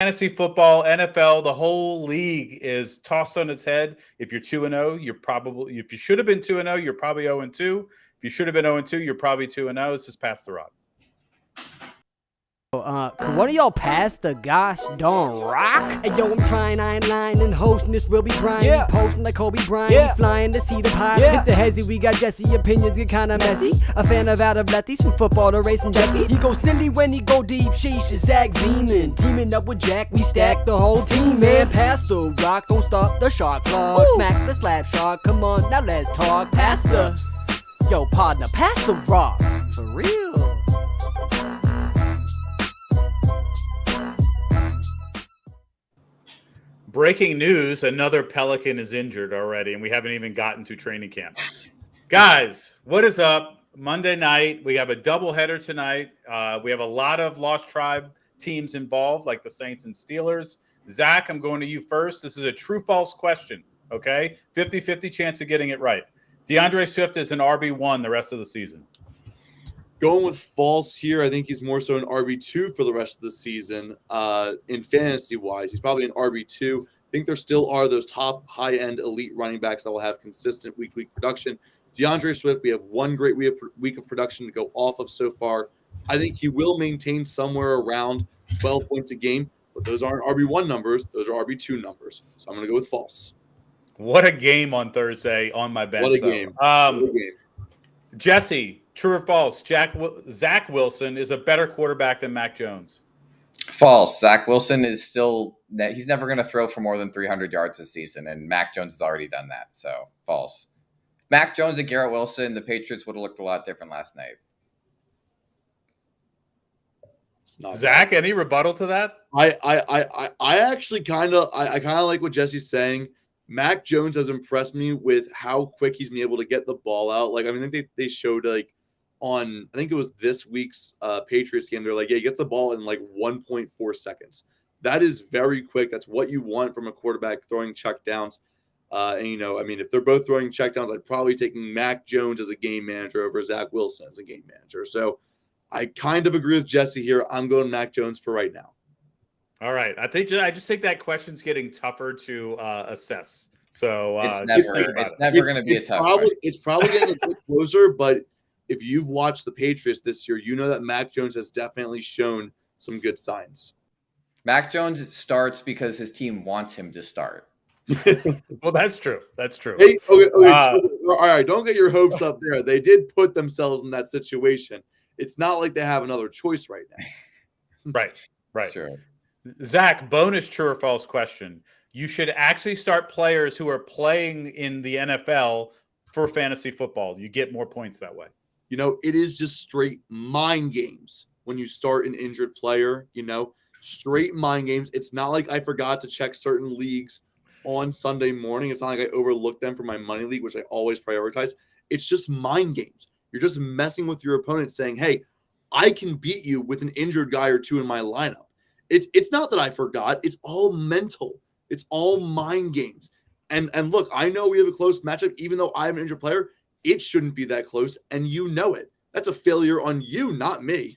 Fantasy football, NFL, the whole league is tossed on its head. If you're 2-0, you're probably if you should have been 2-0, you're probably 0-2. If you should have been 0-2, you're probably 2-0. This is Pass the Rod. Could one of y'all pass the gosh darn rock? Hey yo, I'm trying, I ain't lying, and hosting this will be Brian. Yeah. Posting like Kobe Bryant, flying to see the pilot. Yeah. Hit the hezzy, we got Jesse, opinions get kinda messy. A fan of out of lefties, from football to racing jackies. He go silly when he go deep, sheesh, is Zach Zeman. Teaming up with Jack, we stack the whole team, man. Pass the rock, don't stop the shot clock. Smack the slap shot, come on, now let's talk. Pass the, yo partner, pass the rock, for real. Breaking news, another Pelican is injured already, and we haven't even gotten to training camp. Guys, what is up? Monday night, we have a doubleheader tonight. We have a lot of Lost Tribe teams involved, like the Saints and Steelers. Zach, I'm going to you first. This is a true-false question, okay? 50-50 chance of getting it right. DeAndre Swift is an RB1 the rest of the season. Going with false here, I think he's more so an RB2 for the rest of the season. In fantasy-wise, he's probably an RB2. I think there still are those top high-end elite running backs that will have consistent week-to-week production. DeAndre Swift, we have one great week of production to go off of so far. I think he will maintain somewhere around 12 points a game, but those aren't RB1 numbers. Those are RB2 numbers. So I'm going to go with false. What a game on Thursday on my bench. What a game. What a game. Jesse, true or false? Zach Wilson is a better quarterback than Mac Jones. False. Zach Wilson is still – he's never going to throw for more than 300 yards this season, and Mac Jones has already done that. So, false. Mac Jones and Garrett Wilson, the Patriots would have looked a lot different last night. Zach, any rebuttal to that? I actually kind of like what Jesse's saying. Mac Jones has impressed me with how quick he's been able to get the ball out. Like, I mean, I think they showed like on, I think it was this week's Patriots game. They're like, yeah, he gets the ball in like 1.4 seconds. That is very quick. That's what you want from a quarterback throwing check downs. And, you know, I mean, if they're both throwing check downs, I'd probably taking Mac Jones as a game manager over Zach Wilson as a game manager. So I kind of agree with Jesse here. I'm going Mac Jones for right now. All right. I just think that question's getting tougher to assess. So it's never going to be a tough one. It's probably getting a bit closer, but if you've watched the Patriots this year, you know that Mac Jones has definitely shown some good signs. Mac Jones starts because his team wants him to start. Well, that's true. That's true. Hey, okay, all right, don't get your hopes up there. They did put themselves in that situation. It's not like they have another choice right now. Right. Sure. Zach, bonus true or false question. You should actually start players who are playing in the NFL for fantasy football. You get more points that way. You know, it is just straight mind games when you start an injured player, you know, straight mind games. It's not like I forgot to check certain leagues on Sunday morning. It's not like I overlooked them for my money league, which I always prioritize. It's just mind games. You're just messing with your opponent saying, hey, I can beat you with an injured guy or two in my lineup. It's not that I forgot. It's all mental. It's all mind games. And look, I know we have a close matchup. Even though I have an injured player, it shouldn't be that close, and you know it. That's a failure on you, not me.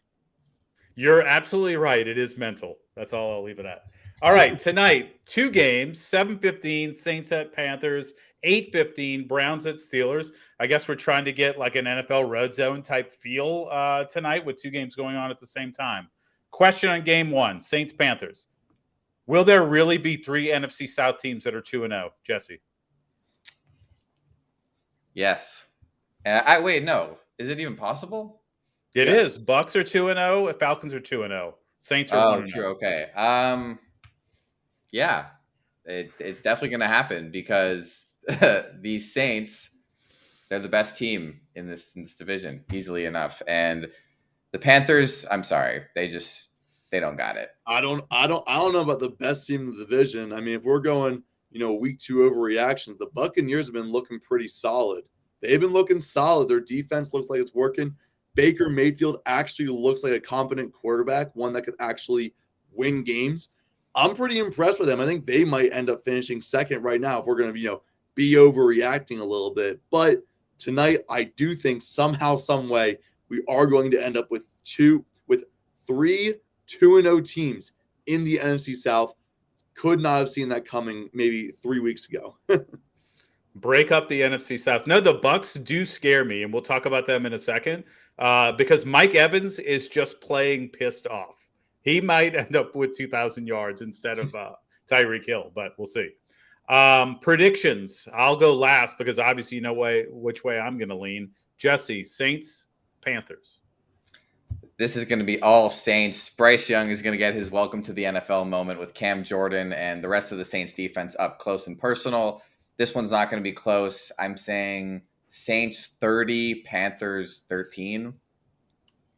You're absolutely right. It is mental. That's all I'll leave it at. All right, tonight, 2 games, 7:15, Saints at Panthers, 8:15, Browns at Steelers. I guess we're trying to get like an NFL red zone type feel tonight with 2 games going on at the same time. Question on game 1, Saints-Panthers. Will there really be 3 NFC South teams that are 2-0, Jesse? Yes. Wait, no. Is it even possible? It is. Bucks are 2-0. Falcons are 2-0. Saints are 1-0. True. Okay. Yeah. It's definitely going to happen because the Saints, they're the best team in this division, easily enough. And the Panthers, I'm sorry, they don't got it. I don't know about the best team in the division. I mean, if we're going, week 2 overreactions, the Buccaneers have been looking pretty solid. They've been looking solid. Their defense looks like it's working. Baker Mayfield actually looks like a competent quarterback, one that could actually win games. I'm pretty impressed with them. I think they might end up finishing second right now if we're going to, be overreacting a little bit. But tonight, I do think somehow, some way, we are going to end up with 3 2-0 teams in the NFC South. Could not have seen that coming maybe 3 weeks ago. Break up the NFC South. No, the Bucks do scare me, and we'll talk about them in a second. Because Mike Evans is just playing pissed off. He might end up with 2,000 yards instead of Tyreek Hill, but we'll see. Predictions. I'll go last because obviously you know which way I'm going to lean. Jesse, Saints, Panthers. This is going to be all Saints. Bryce Young is going to get his welcome to the NFL moment with Cam Jordan and the rest of the Saints defense up close and personal. This one's not going to be close. I'm saying Saints 30, Panthers 13.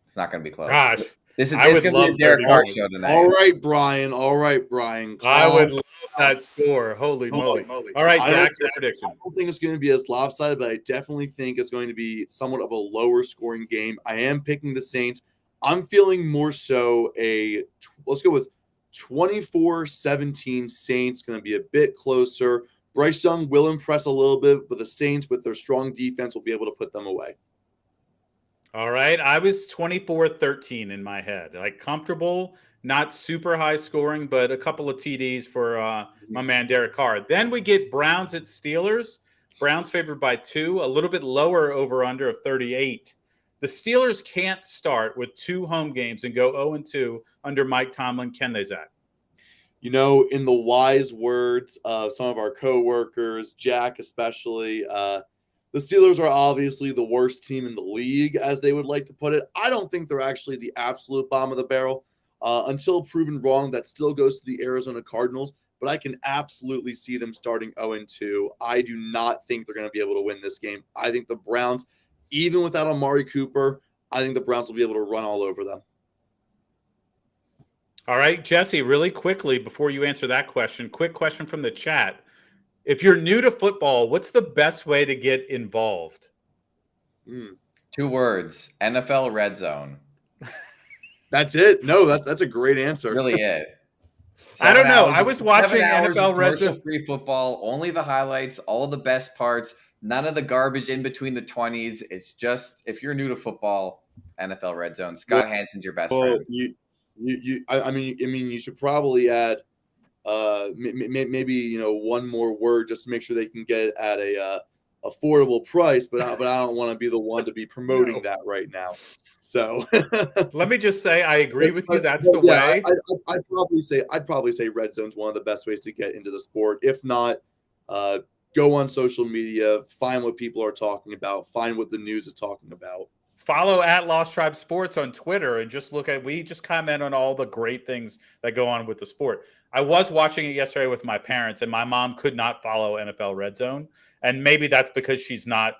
It's not going to be close. Gosh, this is going to be a Derek Carr show tonight. All right, Brian. I would love that score. Holy moly. All right, Zach, your prediction. I don't think it's going to be as lopsided, but I definitely think it's going to be somewhat of a lower scoring game. I am picking the Saints. I'm feeling more so let's go with 24-17 Saints. Going to be a bit closer. Bryce Young will impress a little bit, but the Saints, with their strong defense, will be able to put them away. All right. I was 24-13 in my head. Like comfortable, not super high scoring, but a couple of TDs for my man Derek Carr. Then we get Browns at Steelers. Browns favored by 2, a little bit lower over-under of 38. The Steelers can't start with 2 home games and go 0-2 under Mike Tomlin. Can they, Zach? You know, in the wise words of some of our coworkers, Jack especially, the Steelers are obviously the worst team in the league, as they would like to put it. I don't think they're actually the absolute bottom of the barrel. Until proven wrong, that still goes to the Arizona Cardinals, but I can absolutely see them starting 0-2. I do not think they're going to be able to win this game. I think the Browns, even without Amari Cooper, I think the Browns will be able to run all over them. All right, Jesse, really quickly before you answer that question, quick question from the chat. If you're new to football, what's the best way to get involved? 2 words, NFL Red Zone. That's it. No, that's a great answer. Really it. I don't know. I was watching NFL Red Zone. Free football, only the highlights, all the best parts, none of the garbage in between the 20s. It's just, if you're new to football, NFL Red Zone. Scott Hansen's your best friend. I mean, you should probably add maybe one more word just to make sure they can get at a affordable price, but I don't want to be the one to be promoting that right now. So let me just say I agree with you. That's the way. I'd probably say Red Zone's one of the best ways to get into the sport. If not, go on social media, find what people are talking about, find what the news is talking about. Follow at Lost Tribe Sports on Twitter and just we just comment on all the great things that go on with the sport. I was watching it yesterday with my parents, and my mom could not follow NFL Red Zone. And maybe that's because she's not,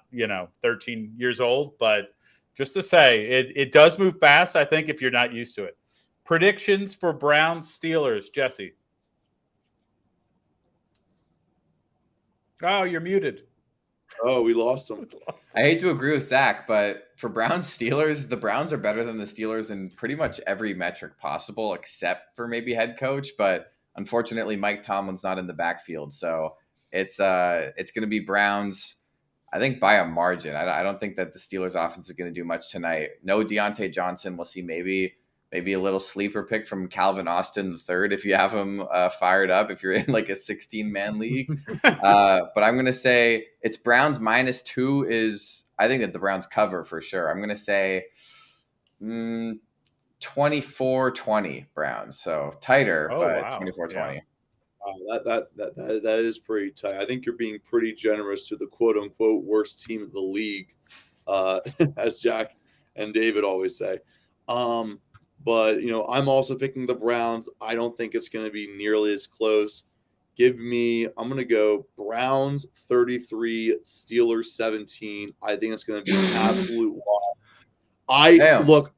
13 years old. But just to say, it does move fast, I think, if you're not used to it. Predictions for Browns Steelers, Jesse. Oh, you're muted. Oh, we lost him. I hate to agree with Zach, but for Browns Steelers, the Browns are better than the Steelers in pretty much every metric possible, except for maybe head coach. But unfortunately, Mike Tomlin's not in the backfield, so it's going to be Browns, I think, by a margin. I don't think that the Steelers offense is going to do much tonight. No Deontay Johnson. We'll see maybe a little sleeper pick from Calvin Austin III if you have him fired up, if you're in like a 16-man league. But I'm going to say it's Browns -2 is, I think that the Browns cover for sure. I'm going to say 24-20 Browns. So tighter, but wow. 24-20. Yeah. That is pretty tight. I think you're being pretty generous to the quote unquote worst team in the league, as Jack and David always say. But I'm also picking the Browns. I don't think it's going to be nearly as close. I'm going to go Browns 33, Steelers 17. I think it's going to be an absolute wild.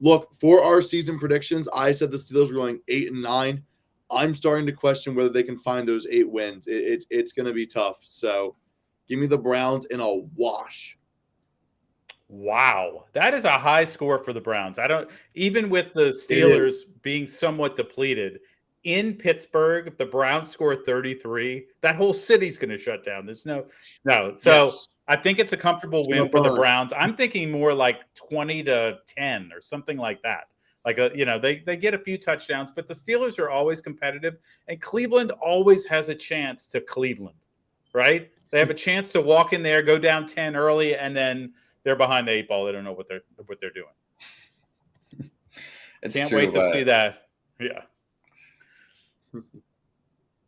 Look, for our season predictions, I said the Steelers were going 8-9. I'm starting to question whether they can find those 8 wins. It's going to be tough. So give me the Browns in a wash. Wow. That is a high score for the Browns. Even with the Steelers being somewhat depleted in Pittsburgh, if the Browns score 33, that whole city's going to shut down. There's no. So yes. I think it's a comfortable win for the Browns. I'm thinking more like 20-10 or something like that. They get a few touchdowns, but the Steelers are always competitive, and Cleveland always has a chance to Cleveland, right? They have a chance to walk in there, go down 10 early, and then they're behind the 8 ball. They don't know what they're doing. Can't wait to see that. Yeah.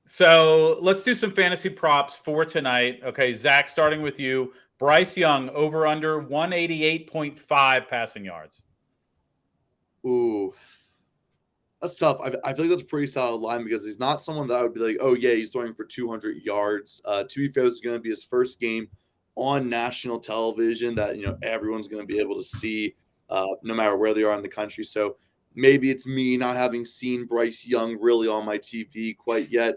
So let's do some fantasy props for tonight. Okay, Zach, starting with you. Bryce Young, over under 188.5 passing yards. Ooh, that's tough. I feel like that's a pretty solid line because he's not someone that I would be like, oh, yeah, he's throwing for 200 yards. To be fair, this is going to be his first game on national television that, everyone's going to be able to see no matter where they are in the country. So maybe it's me not having seen Bryce Young really on my TV quite yet.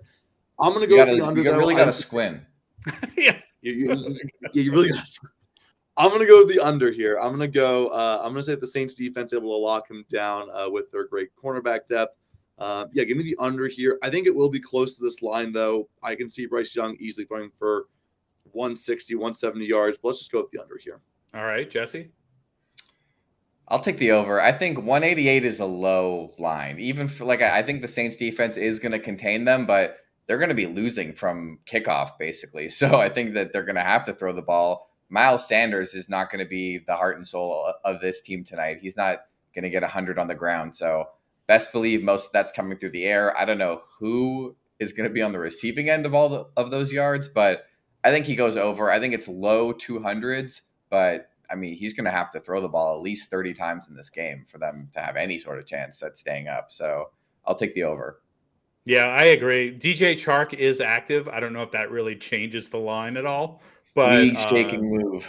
I'm going to go with the under. You really got to squint. Yeah. You really got to squint. I'm going to go with the under here. I'm going to say that the Saints defense able to lock him down with their great cornerback depth. Give me the under here. I think it will be close to this line, though. I can see Bryce Young easily throwing for 160, 170 yards. But let's just go with the under here. All right, Jesse? I'll take the over. I think 188 is a low line. Even for I think the Saints defense is going to contain them, but they're going to be losing from kickoff, basically. So I think that they're going to have to throw the ball. Miles Sanders is not going to be the heart and soul of this team tonight. He's not going to get 100 on the ground. So best believe most of that's coming through the air. I don't know who is going to be on the receiving end of all of those yards, but I think he goes over. I think it's low 200s, but I mean, he's going to have to throw the ball at least 30 times in this game for them to have any sort of chance at staying up. So I'll take the over. Yeah, I agree. DJ Chark is active. I don't know if that really changes the line at all. But league-shaking move.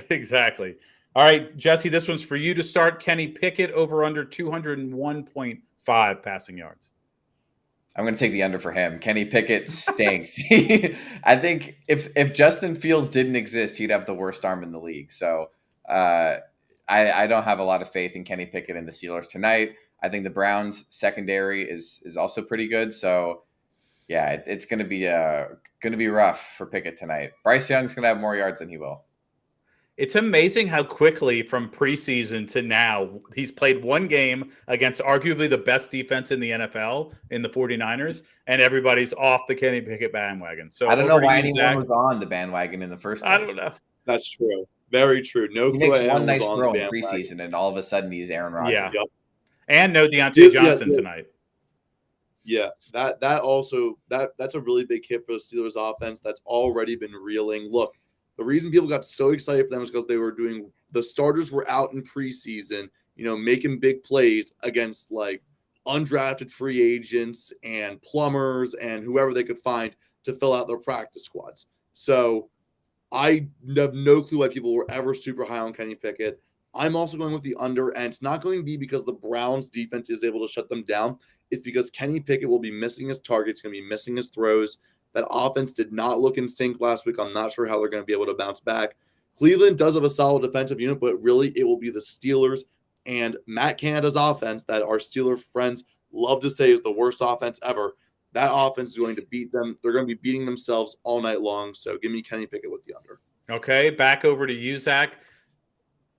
Exactly. All right, Jesse, this one's for you to start. Kenny Pickett over under 201.5 passing yards. I'm going to take the under for him. Kenny Pickett stinks. I think if Justin Fields didn't exist, he'd have the worst arm in the league. So I don't have a lot of faith in Kenny Pickett and the Steelers tonight. I think the Browns secondary is also pretty good. So yeah, it's going to be rough for Pickett tonight. Bryce Young's going to have more yards than he will. It's amazing how quickly from preseason to now he's played one game against arguably the best defense in the NFL in the 49ers, and everybody's off the Kenny Pickett bandwagon. So I don't know why anyone was on the bandwagon in the first place. I don't know. That's true. Very true. No, he makes one nice throw in preseason, and all of a sudden he's Aaron Rodgers. Yeah. Yep. And no Deontay Johnson tonight. Yeah, that's a really big hit for the Steelers offense that's already been reeling. Look, the reason people got so excited for them is because the starters were out in preseason, making big plays against like undrafted free agents and plumbers and whoever they could find to fill out their practice squads. So I have no clue why people were ever super high on Kenny Pickett. I'm also going with the under, and it's not going to be because the Browns defense is able to shut them down. It's because Kenny Pickett will be missing his targets, going to be missing his throws. That offense did not look in sync last week. I'm not sure how they're going to be able to bounce back. Cleveland does have a solid defensive unit, but really it will be the Steelers and Matt Canada's offense that our Steeler friends love to say is the worst offense ever. That offense is going to beat them. They're going to be beating themselves all night long. So give me Kenny Pickett with the under. Okay, back over to you, Zach.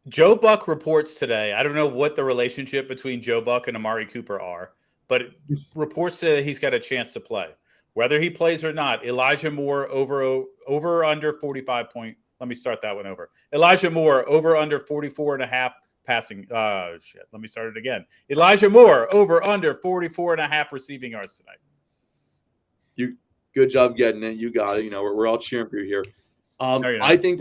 Joe Buck reports today. I don't know what the relationship between Joe Buck and Amari Cooper are, but it reports that he's got a chance to play. Whether he plays or not, Elijah Moore over under 45 point. Let me start that one over. Elijah Moore over under 44.5 passing. Let me start it again. Elijah Moore over under 44.5 receiving yards tonight. Good job getting it. You got it. We're all cheering for you here. No, I think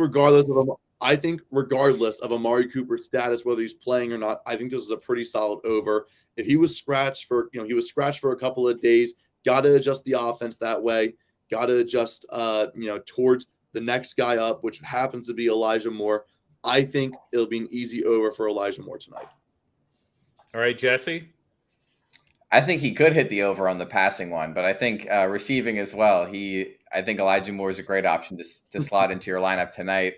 regardless of Amari Cooper's status, whether he's playing or not, I think this is a pretty solid over. If he was scratched for a couple of days, got to adjust the offense that way. Got to adjust, towards the next guy up, which happens to be Elijah Moore. I think it'll be an easy over for Elijah Moore tonight. All right, Jesse. I think he could hit the over on the passing one, but I think receiving as well. I think Elijah Moore is a great option to slot into your lineup tonight.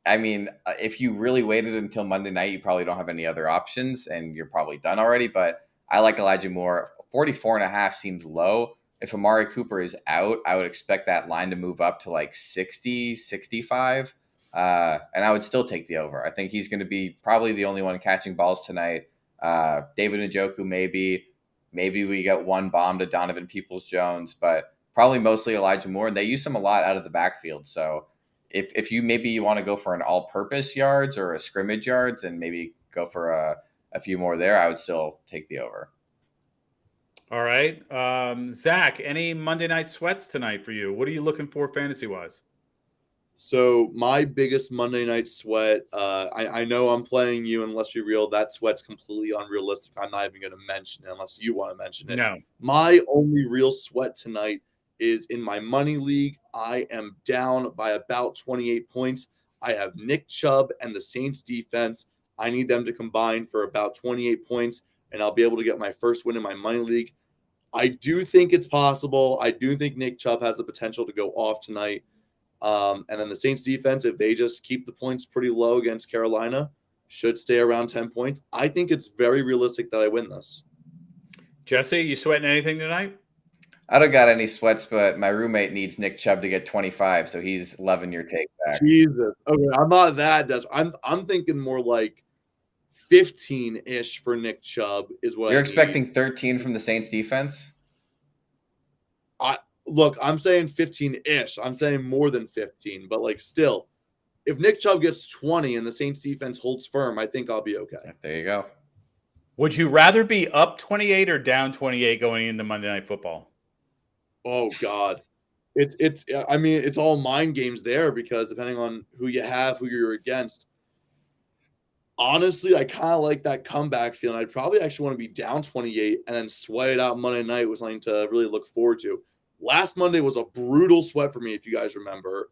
I mean, if you really waited until Monday night, you probably don't have any other options and you're probably done already. But I like Elijah Moore. 44.5 seems low. If Amari Cooper is out, I would expect that line to move up to like 60, 65. And I would still take the over. I think he's going to be probably the only one catching balls tonight. David Njoku, maybe we get one bomb to Donovan Peoples-Jones, but probably mostly Elijah Moore. And they use him a lot out of the backfield. So if you want to go for an all-purpose yards or a scrimmage yards and maybe go for a few more there, I would still take the over. All right. Zach, any Monday night sweats tonight for you? What are you looking for fantasy-wise? So my biggest Monday night sweat, I know I'm playing you, and let's be real, that sweat's completely unrealistic. I'm not even going to mention it unless you want to mention it. No. My only real sweat tonight is in my money league. I am down by about 28 points. I have Nick Chubb and the Saints defense. I need them to combine for about 28 points, and I'll be able to get my first win in my money league. I do think it's possible. I do think Nick Chubb has the potential to go off tonight. And then the Saints defense, if they just keep the points pretty low against Carolina, should stay around 10 points. I think it's very realistic that I win this. Jesse, you sweating anything tonight? I don't got any sweats, but my roommate needs Nick Chubb to get 25, so he's loving your take back. Jesus. Okay, I'm not that desperate. I'm thinking more like 15-ish for Nick Chubb is what You're I expecting need. 13 from the Saints defense? Look, I'm saying 15-ish. I'm saying more than 15, but like still, if Nick Chubb gets 20 and the Saints defense holds firm, I think I'll be okay. There you go. Would you rather be up 28 or down 28 going into Monday Night Football? Oh God. It's all mind games there because depending on who you have, who you're against. Honestly, I kind of like that comeback feeling. I'd probably actually want to be down 28 and then sweat it out Monday night with something to really look forward to. Last Monday was a brutal sweat for me, if you guys remember.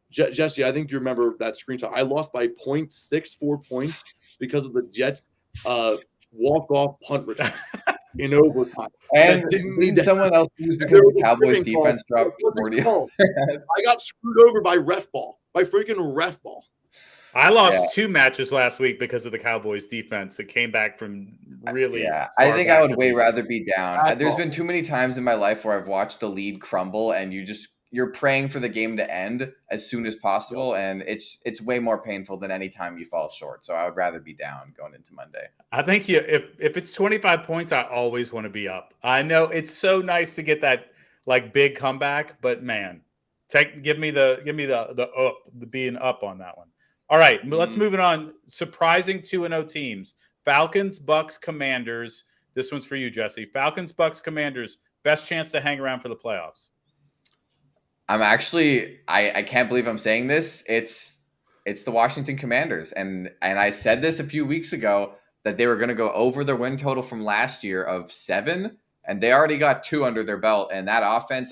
Jesse, I think you remember that screenshot. I lost by 0.64 points because of the Jets' walk-off punt return in overtime. And didn't need someone else lose because the Cowboys defense dropped 40. I got screwed over by freaking ref ball. I lost 2 matches last week because of the Cowboys defense. It came back from really. Yeah, I think I would way rather be down. There's been too many times in my life where I've watched the lead crumble, and you're praying for the game to end as soon as possible, and it's way more painful than any time you fall short. So I would rather be down going into Monday. I think if it's 25 points, I always want to be up. I know it's so nice to get that like big comeback, but man, give me the being up on that one. All right, let's move it on. Surprising 2-0 teams. Falcons, Bucks, Commanders. This one's for you, Jesse. Falcons, Bucks, Commanders. Best chance to hang around for the playoffs. I'm actually I can't believe I'm saying this. It's the Washington Commanders. And I said this a few weeks ago that they were going to go over their win total from last year of 7, and they already got 2 under their belt. And that offense,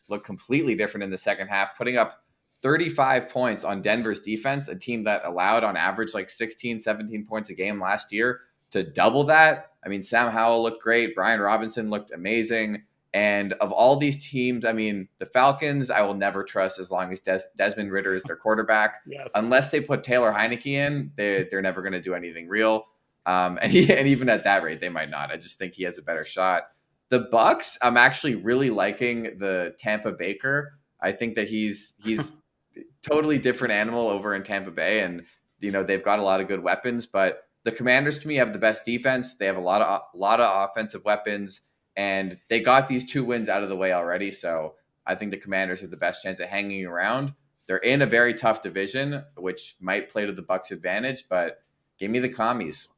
looked completely different in the second half, putting up 35 points on Denver's defense, a team that allowed on average like 16, 17 points a game last year. To double that, Sam Howell looked great. Brian Robinson looked amazing. And of all these teams, the Falcons, I will never trust as long as Desmond Ridder is their quarterback. Yes. Unless they put Taylor Heineke in, they're never going to do anything real. And even at that rate, they might not. I just think he has a better shot. The Bucks, I'm actually really liking the Tampa Baker. I think that he's totally different animal over in Tampa Bay, and they've got a lot of good weapons. But the Commanders, to me, have the best defense. They have a lot of offensive weapons, and they got these 2 wins out of the way already. So I think the Commanders have the best chance of hanging around. They're in a very tough division, which might play to the Bucks' advantage. But give me the Commies.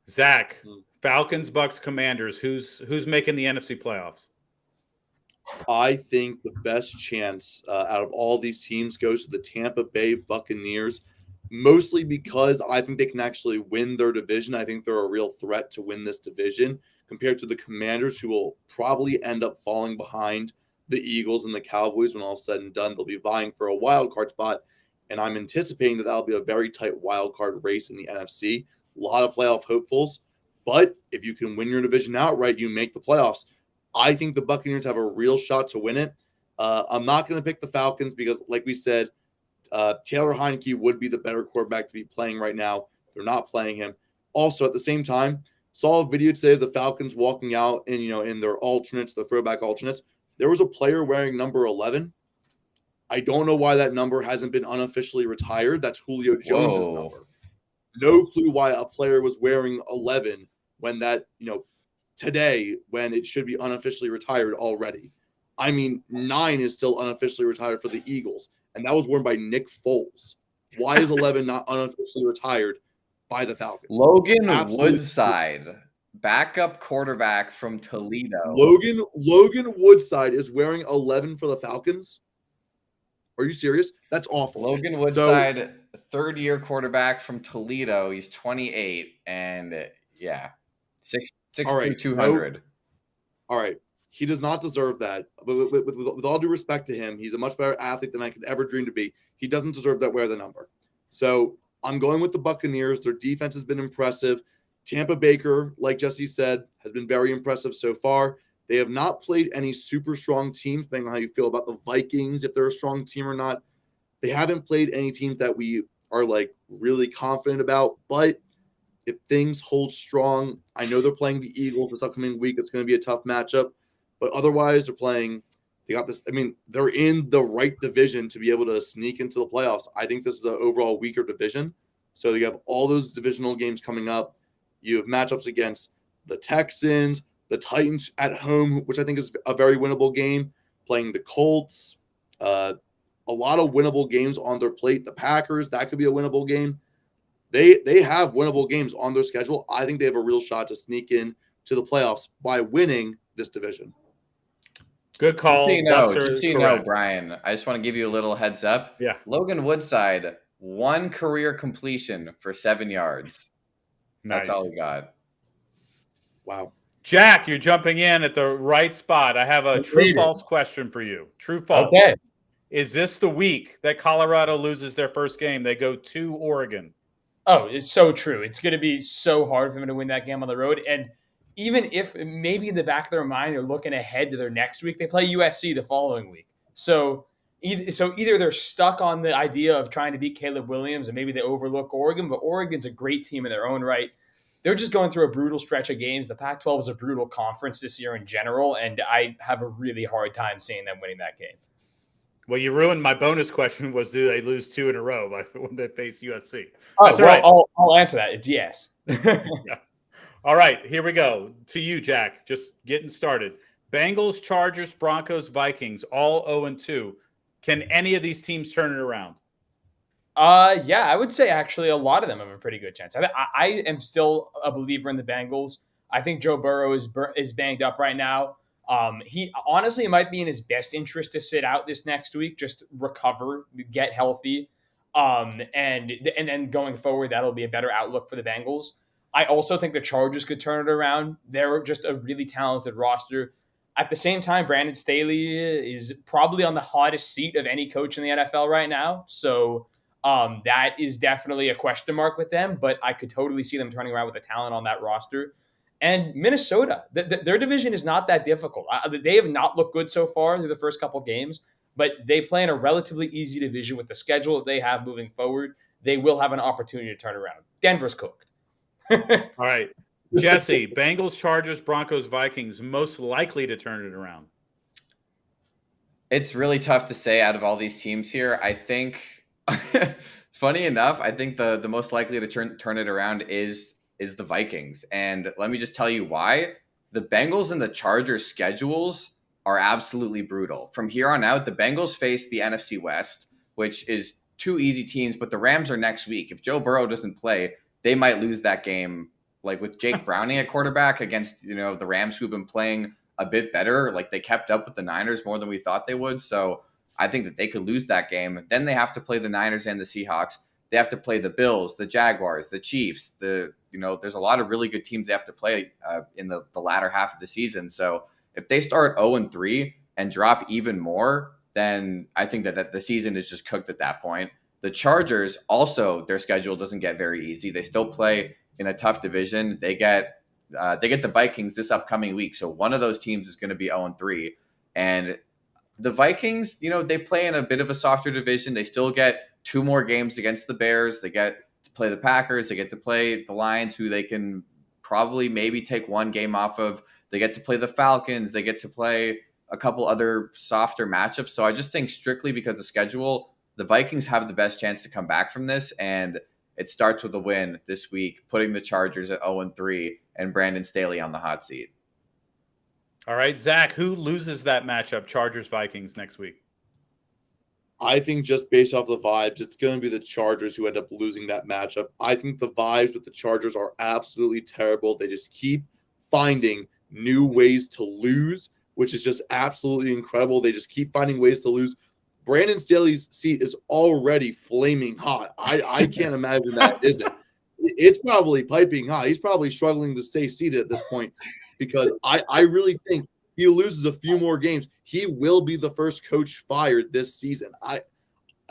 Zach, Falcons, Bucks, Commanders. Who's making the NFC playoffs? I think the best chance out of all these teams goes to the Tampa Bay Buccaneers, mostly because I think they can actually win their division. I think they're a real threat to win this division compared to the Commanders, who will probably end up falling behind the Eagles and the Cowboys when all is said and done. They'll be vying for a wild card spot, and I'm anticipating that that'll be a very tight wild card race in the NFC. A lot of playoff hopefuls, but if you can win your division outright, you make the playoffs. I think the Buccaneers have a real shot to win it. I'm not going to pick the Falcons because, like we said, Taylor Heineke would be the better quarterback to be playing right now. They're not playing him. Also, at the same time, saw a video today of the Falcons walking out in their alternates, the throwback alternates. There was a player wearing number 11. I don't know why that number hasn't been unofficially retired. That's Julio Jones's number. no clue why a player was wearing 11 when that, today when it should be unofficially retired already. I mean, 9 is still unofficially retired for the Eagles, and that was worn by Nick Foles. Why is 11 not unofficially retired by the Falcons? Logan Absolutely. Woodside, backup quarterback from Toledo. Logan Woodside is wearing 11 for the Falcons? Are you serious? That's awful. Logan Woodside, third-year quarterback from Toledo. He's 28, and yeah, 6'2", 200. All right. He does not deserve that. But with all due respect to him, he's a much better athlete than I could ever dream to be. He doesn't deserve that wear the number. So I'm going with the Buccaneers. Their defense has been impressive. Tampa Baker, like Jesse said, has been very impressive so far. They have not played any super strong teams, depending on how you feel about the Vikings, if they're a strong team or not. They haven't played any teams that we are really confident about. But if things hold strong, I know they're playing the Eagles this upcoming week. It's going to be a tough matchup. But otherwise, they got this. I mean, they're in the right division to be able to sneak into the playoffs. I think this is an overall weaker division. So you have all those divisional games coming up. You have matchups against the Texans, the Titans at home, which I think is a very winnable game, playing the Colts. A lot of winnable games on their plate. The Packers, that could be a winnable game. They have winnable games on their schedule. I think they have a real shot to sneak in to the playoffs by winning this division. Good call. Just so you know, Brian, I just want to give you a little heads up. Yeah. Logan Woodside, 1 career completion for 7 yards. Nice. That's all we got. Wow. Jack, you're jumping in at the right spot. I have a true-false question for you. True-false. Okay. Is this the week that Colorado loses their first game? They go to Oregon. Oh, it's so true. It's going to be so hard for them to win that game on the road. And even if maybe in the back of their mind they're looking ahead to their next week, they play USC the following week. So either they're stuck on the idea of trying to beat Caleb Williams and maybe they overlook Oregon, but Oregon's a great team in their own right. They're just going through a brutal stretch of games. The Pac-12 is a brutal conference this year in general, and I have a really hard time seeing them winning that game. Well, you ruined my bonus question was, do they lose 2 in a row when they face USC? That's right. I'll answer that. It's yes. Yeah. All right, here we go. To you, Jack, just getting started. Bengals, Chargers, Broncos, Vikings, all 0-2. Can any of these teams turn it around? Yeah, I would say actually a lot of them have a pretty good chance. I am still a believer in the Bengals. I think Joe Burrow is banged up right now. He honestly might be in his best interest to sit out this next week, just recover, get healthy, and then going forward, that'll be a better outlook for the Bengals. I also think the Chargers could turn it around. They're just a really talented roster. At the same time, Brandon Staley is probably on the hottest seat of any coach in the NFL right now. So that is definitely a question mark with them, but I could totally see them turning around with the talent on that roster. And Minnesota, their division is not that difficult. They have not looked good so far through the first couple games, but they play in a relatively easy division with the schedule that they have moving forward. They will have an opportunity to turn around. Denver's cooked. All right. Jesse, Bengals, Chargers, Broncos, Vikings, most likely to turn it around. It's really tough to say out of all these teams here. I think, funny enough, I think the most likely to turn it around is the Vikings. And let me just tell you why. The Bengals and the Chargers schedules are absolutely brutal. From here on out, the Bengals face the NFC West, which is 2 easy teams, but the Rams are next week. If Joe Burrow doesn't play, they might lose that game, like with Jake Browning at quarterback against, the Rams, who've been playing a bit better. Like they kept up with the Niners more than we thought they would. So I think that they could lose that game. Then they have to play the Niners and the Seahawks. They have to play the Bills, the Jaguars, the Chiefs. There's a lot of really good teams they have to play in the latter half of the season. So if they start 0-3 and drop even more, then I think that the season is just cooked at that point. The Chargers also, their schedule doesn't get very easy. They still play in a tough division. They get the Vikings this upcoming week. So one of those teams is going to be 0-3. And the Vikings, they play in a bit of a softer division. They still get 2 more games against the Bears. They get to play the Packers. They get to play the Lions, who they can probably maybe take 1 game off of. They get to play the Falcons. They get to play a couple other softer matchups. So I just think strictly because of schedule, the Vikings have the best chance to come back from this. And it starts with a win this week, putting the Chargers at 0-3 and Brandon Staley on the hot seat. All right, Zach, who loses that matchup, Chargers-Vikings, next week? I think just based off the vibes, it's going to be the Chargers who end up losing that matchup. I think the vibes with the Chargers are absolutely terrible. They just keep finding new ways to lose, which is just absolutely incredible. They just keep finding ways to lose. Brandon Staley's seat is already flaming hot. I can't imagine that isn't. It's probably piping hot. He's probably struggling to stay seated at this point because I really think he loses a few more games, he will be the first coach fired this season.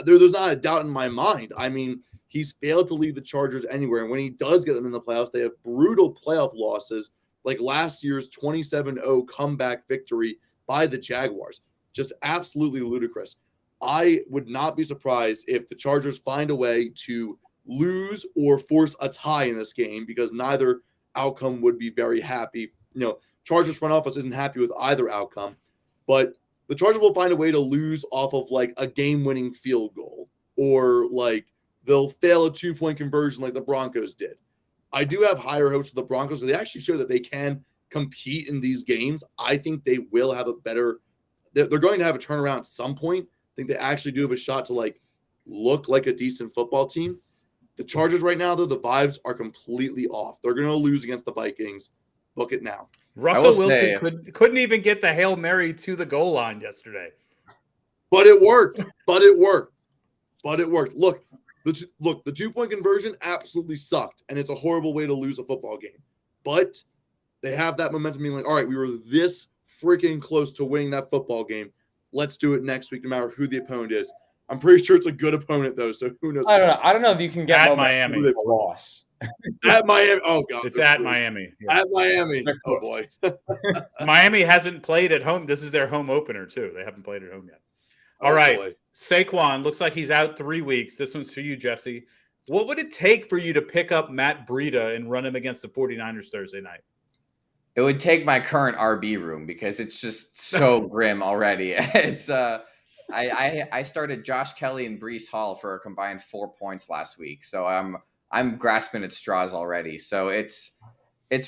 There's not a doubt in my mind. I mean, he's failed to lead the Chargers anywhere. And when he does get them in the playoffs, they have brutal playoff losses, like last year's 27-0 comeback victory by the Jaguars. Just absolutely ludicrous. I would not be surprised if the Chargers find a way to lose or force a tie in this game because neither outcome would be very happy. Chargers front office isn't happy with either outcome, but the Chargers will find a way to lose off of like a game-winning field goal, or like they'll fail a 2-point conversion like the Broncos did. I do have higher hopes for the Broncos. They actually show that they can compete in these games. I think they will have a better – they're going to have a turnaround at some point. I think they actually do have a shot to like look like a decent football team. The Chargers right now, though, the vibes are completely off. They're going to lose against the Vikings. Book it now. Russell Wilson couldn't even get the Hail Mary to the goal line yesterday. But it worked. Look, the 2-point conversion absolutely sucked, and it's a horrible way to lose a football game. But they have that momentum being like, all right, we were this freaking close to winning that football game. Let's do it next week, no matter who the opponent is. I'm pretty sure it's a good opponent, though, so who knows? I don't know if you can get at Miami a loss. At Miami. Oh, God. It's at Miami. Yeah. At Miami. Oh, boy. Miami hasn't played at home. This is their home opener, too. They haven't played at home yet. All right. Boy. Saquon looks like he's out 3 weeks. This one's for you, Jesse. What would it take for you to pick up Matt Breida and run him against the 49ers Thursday night? It would take my current RB room because it's just so grim already. It's I started Josh Kelly and Breece Hall for a combined 4 points last week. So I'm grasping at straws already. So it's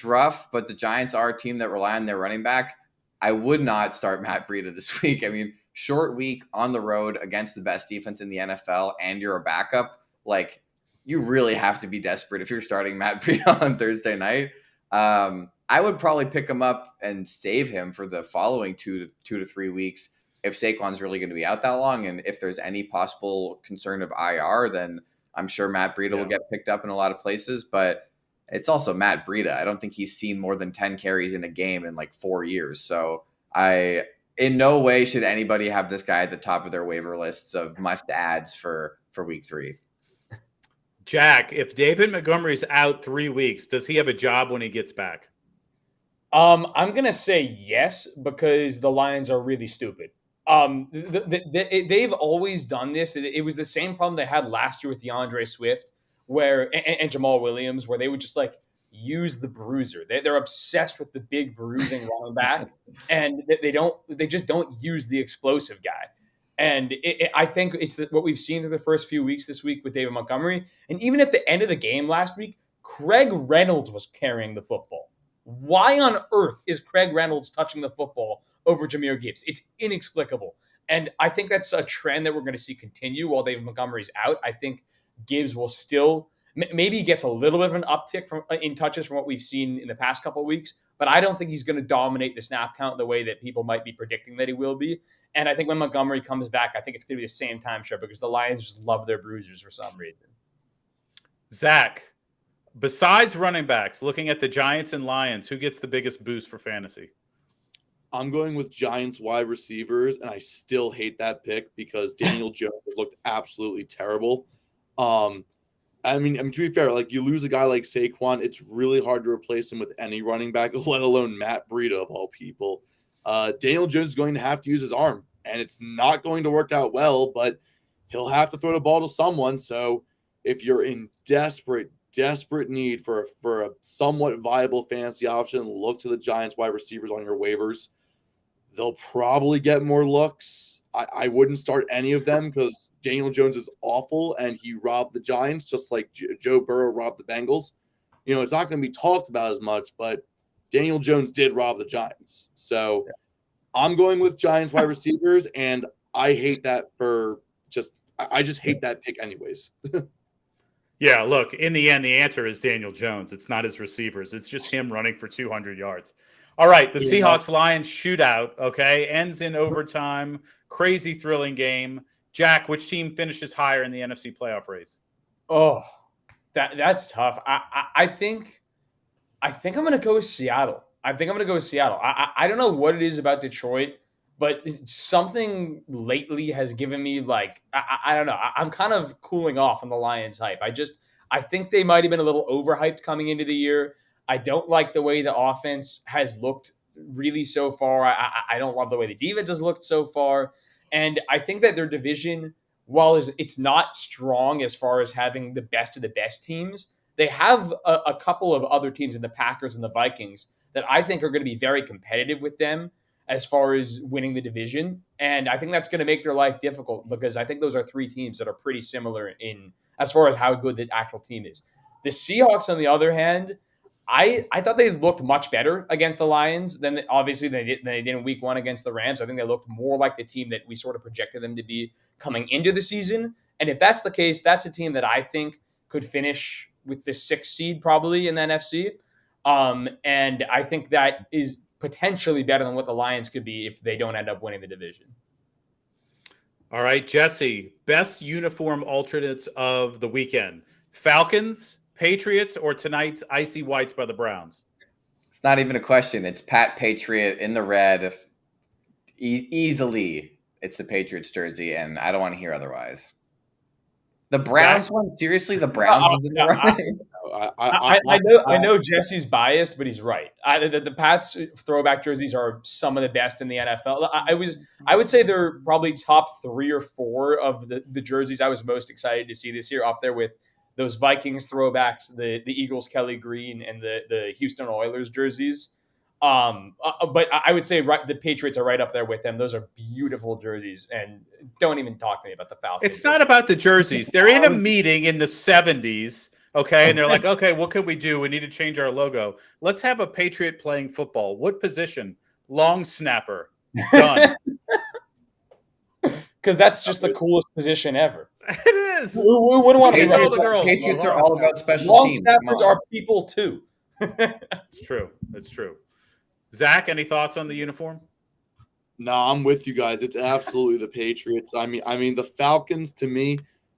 rough, but the Giants are a team that rely on their running back. I would not start Matt Breida this week. I mean, short week on the road against the best defense in the NFL and you're a backup. Like, you really have to be desperate if you're starting Matt Breida on Thursday night. I would probably pick him up and save him for the following 2 to 3 weeks if Saquon's really going to be out that long. And if there's any possible concern of IR, then I'm sure Matt Breida will get picked up in a lot of places, but it's also Matt Breida. I don't think he's seen more than 10 carries in a game in like 4 years. So in no way should anybody have this guy at the top of their waiver lists of must adds for week 3. Jack, if David Montgomery's out 3 weeks, does he have a job when he gets back? I'm going to say yes, because the Lions are really stupid. They've always done this. It was the same problem they had last year with DeAndre Swift and Jamal Williams, where they would just like use the bruiser. They're obsessed with the big bruising running back, and they just don't use the explosive guy. And I think it's what we've seen through the first few weeks this week with David Montgomery. And even at the end of the game last week, Craig Reynolds was carrying the football. Why on earth is Craig Reynolds touching the football over Jahmyr Gibbs? It's inexplicable. And I think that's a trend that we're going to see continue while David Montgomery's out. I think Gibbs will still maybe gets a little bit of an uptick in touches from what we've seen in the past couple of weeks, but I don't think he's going to dominate the snap count the way that people might be predicting that he will be. And I think when Montgomery comes back, I think it's going to be the same timeshare because the Lions just love their bruisers for some reason. Zach, besides running backs, looking at the Giants and Lions, who gets the biggest boost for fantasy? I'm going with Giants wide receivers, and I still hate that pick because Daniel Jones has looked absolutely terrible. I mean, to be fair, like you lose a guy like Saquon, it's really hard to replace him with any running back, let alone Matt Breida of all people. Daniel Jones is going to have to use his arm, and it's not going to work out well, but he'll have to throw the ball to someone. So if you're in desperate need for a somewhat viable fantasy option, look to the Giants wide receivers on your waivers. They'll probably get more looks. I wouldn't start any of them because Daniel Jones is awful and he robbed the Giants just like Joe Burrow robbed the Bengals. It's not going to be talked about as much, but Daniel Jones did rob the Giants. So I'm going with Giants wide receivers, and I hate that I just hate that pick anyways. Yeah, look, in the end, the answer is Daniel Jones. It's not his receivers. It's just him running for 200 yards. All right, the Seahawks-Lions shootout, okay, ends in overtime. Crazy thrilling game. Jack, which team finishes higher in the NFC playoff race? Oh, that's tough. I think I'm going to go with Seattle. I don't know what it is about Detroit, but something lately has given me I don't know. I'm kind of cooling off on the Lions hype. I think they might have been a little overhyped coming into the year. I don't like the way the offense has looked really so far. I don't love the way the defense has looked so far. And I think that their division, while it's not strong as far as having the best of the best teams, they have a couple of other teams in the Packers and the Vikings that I think are going to be very competitive with them as far as winning the division. And I think that's going to make their life difficult because I think those are three teams that are pretty similar in as far as how good the actual team is. The Seahawks, on the other hand, I thought they looked much better against the Lions than they did in week one against the Rams. I think they looked more like the team that we sort of projected them to be coming into the season. And if that's the case, that's a team that I think could finish with the 6th seed probably in the NFC. And I think that is potentially better than what the Lions could be if they don't end up winning the division. All right, Jesse, best uniform alternates of the weekend. Falcons, Patriots, or tonight's Icy Whites by the Browns? It's not even a question. It's Pat Patriot in the red. Easily, it's the Patriots jersey, and I don't want to hear otherwise. The Browns one? Seriously, the Browns is in the red? I know Jesse's biased, but he's right. The Pats throwback jerseys are some of the best in the NFL. I would say they're probably top 3 or 4 of the jerseys I was most excited to see this year, up there with those Vikings throwbacks, the Eagles Kelly Green, and the Houston Oilers jerseys. But I would say the Patriots are right up there with them. Those are beautiful jerseys, and don't even talk to me about the Falcons. It's not about the jerseys. They're in a meeting in the 70s, okay, and they're like, okay, what can we do? We need to change our logo. Let's have a Patriot playing football. What position? Long snapper. Done. Because that's just the coolest position ever. It is. We wouldn't want to be all the girls. Patriots are all about special long teams. snappers are people too. It's true. It's true. Zach, any thoughts on the uniform? No, I'm with you guys. It's absolutely the Patriots. I mean, the Falcons, to me,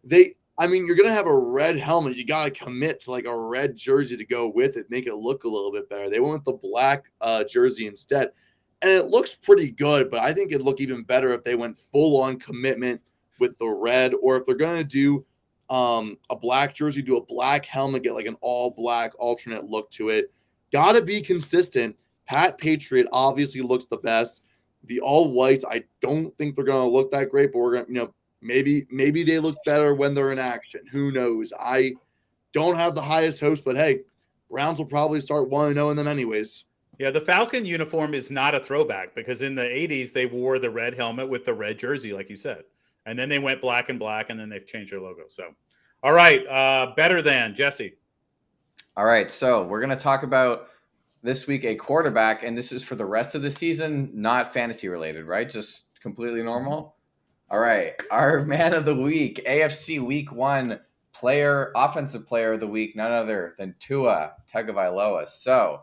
you're gonna have a red helmet. You gotta commit to like a red jersey to go with it, make it look a little bit better. They went with the black jersey instead, and it looks pretty good. But I think it'd look even better if they went full on commitment with the red, or if they're gonna do a black jersey, do a black helmet, get like an all black alternate look to it. Gotta be consistent. Pat Patriot obviously looks the best. The all whites, I don't think they're going to look that great, but we're going to, maybe they look better when they're in action. Who knows? I don't have the highest hopes, but hey, Browns will probably start 1-0 in them anyways. Yeah, the Falcon uniform is not a throwback because in the 80s, they wore the red helmet with the red jersey, like you said. And then they went black and black, and then they've changed their logo. So, all right, better than, Jesse. All right, so we're going to talk about this week a quarterback, and this is for the rest of the season, not fantasy related, right? Just completely normal. All right, our man of the week, AFC Week 1 offensive player of the week, none other than Tua Tagovailoa. So,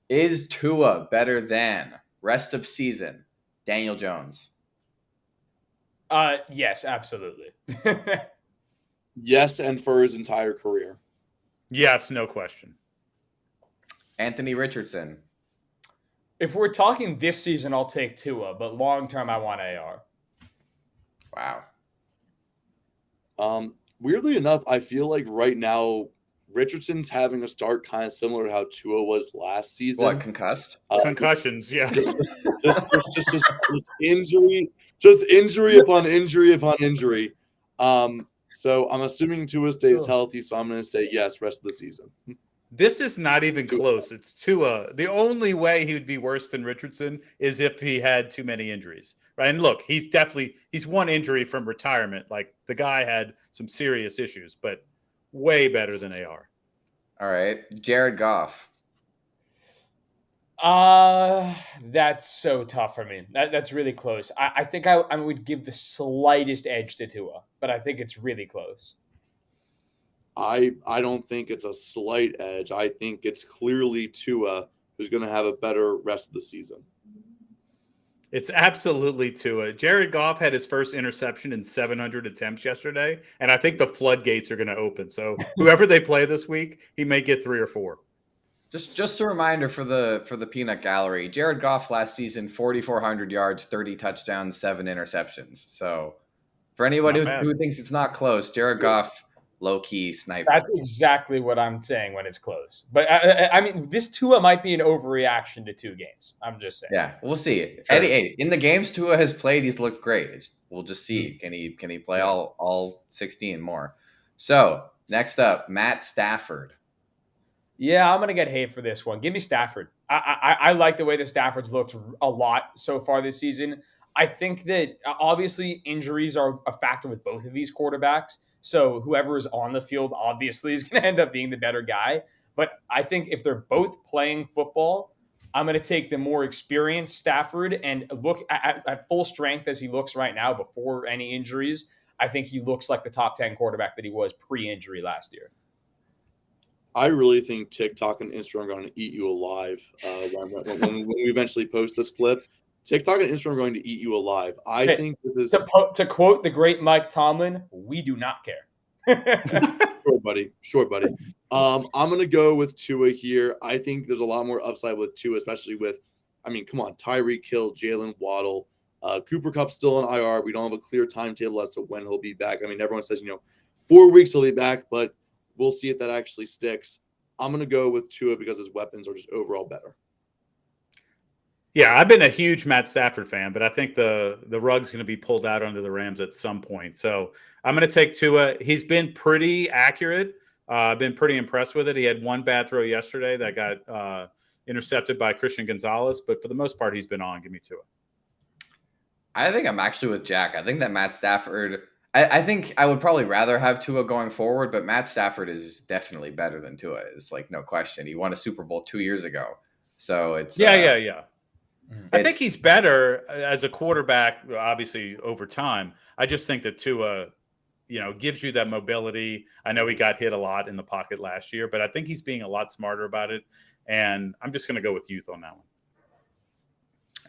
is Tua better than rest of season Daniel Jones? Yes, absolutely. Yes, and for his entire career. Yes, no question. Anthony Richardson. If we're talking this season, I'll take Tua, but long term, I want AR. Wow. Weirdly enough, I feel like right now Richardson's having a start kind of similar to how Tua was last season. What, concussed? Concussions, yeah. just injury upon injury upon injury. So I'm assuming Tua stays healthy, so I'm going to say yes, rest of the season. This is not even close. It's Tua. The only way he would be worse than Richardson is if he had too many injuries, right? And look, he's one injury from retirement. Like the guy had some serious issues, but way better than AR. All right, Jared Goff. That's so tough for me. That's really close. I think I would give the slightest edge to Tua, but I think it's really close. I don't think it's a slight edge. I think it's clearly Tua who's going to have a better rest of the season. It's absolutely Tua. Jared Goff had his first interception in 700 attempts yesterday, and I think the floodgates are going to open. So whoever they play this week, he may get 3 or 4. Just a reminder for the peanut gallery. Jared Goff last season, 4,400 yards, 30 touchdowns, 7 interceptions. So for anybody who thinks it's not close, Jared Goff, low-key sniper. That's exactly what I'm saying when it's close. But I mean, this Tua might be an overreaction to 2 games. I'm just saying. Yeah, we'll see. Sure. Eddie, in the games Tua has played, he's looked great. We'll just see. Can he play all 16 more? So next up, Matt Stafford. Yeah, I'm going to get hate for this one. Give me Stafford. I like the way the Stafford's looked a lot so far this season. I think that obviously injuries are a factor with both of these quarterbacks. So whoever is on the field obviously is going to end up being the better guy. But I think if they're both playing football, I'm going to take the more experienced Stafford and look at full strength as he looks right now before any injuries. I think he looks like the top 10 quarterback that he was pre-injury last year. I really think TikTok and Instagram are going to eat you alive when we eventually post this clip. TikTok and Instagram are going to eat you alive. I think this is to quote the great Mike Tomlin, we do not care. Sure, buddy. I'm going to go with Tua here. I think there's a lot more upside with Tua, especially with, come on, Tyreek Hill, Jalen Waddle, Cooper Kupp still on IR. We don't have a clear timetable as to when he'll be back. Everyone says, 4 weeks he'll be back, but we'll see if that actually sticks. I'm going to go with Tua because his weapons are just overall better. Yeah, I've been a huge Matt Stafford fan, but I think the rug's going to be pulled out under the Rams at some point. So I'm going to take Tua. He's been pretty accurate. I've been pretty impressed with it. He had one bad throw yesterday that got intercepted by Christian Gonzalez, but for the most part, he's been on. Give me Tua. I think I'm actually with Jack. I think that Matt Stafford – I think I would probably rather have Tua going forward, but Matt Stafford is definitely better than Tua is, like, no question. He won a Super Bowl 2 years ago. So it's yeah. I think he's better as a quarterback, obviously, over time. I just think that Tua, gives you that mobility. I know he got hit a lot in the pocket last year, but I think he's being a lot smarter about it. And I'm just going to go with youth on that one.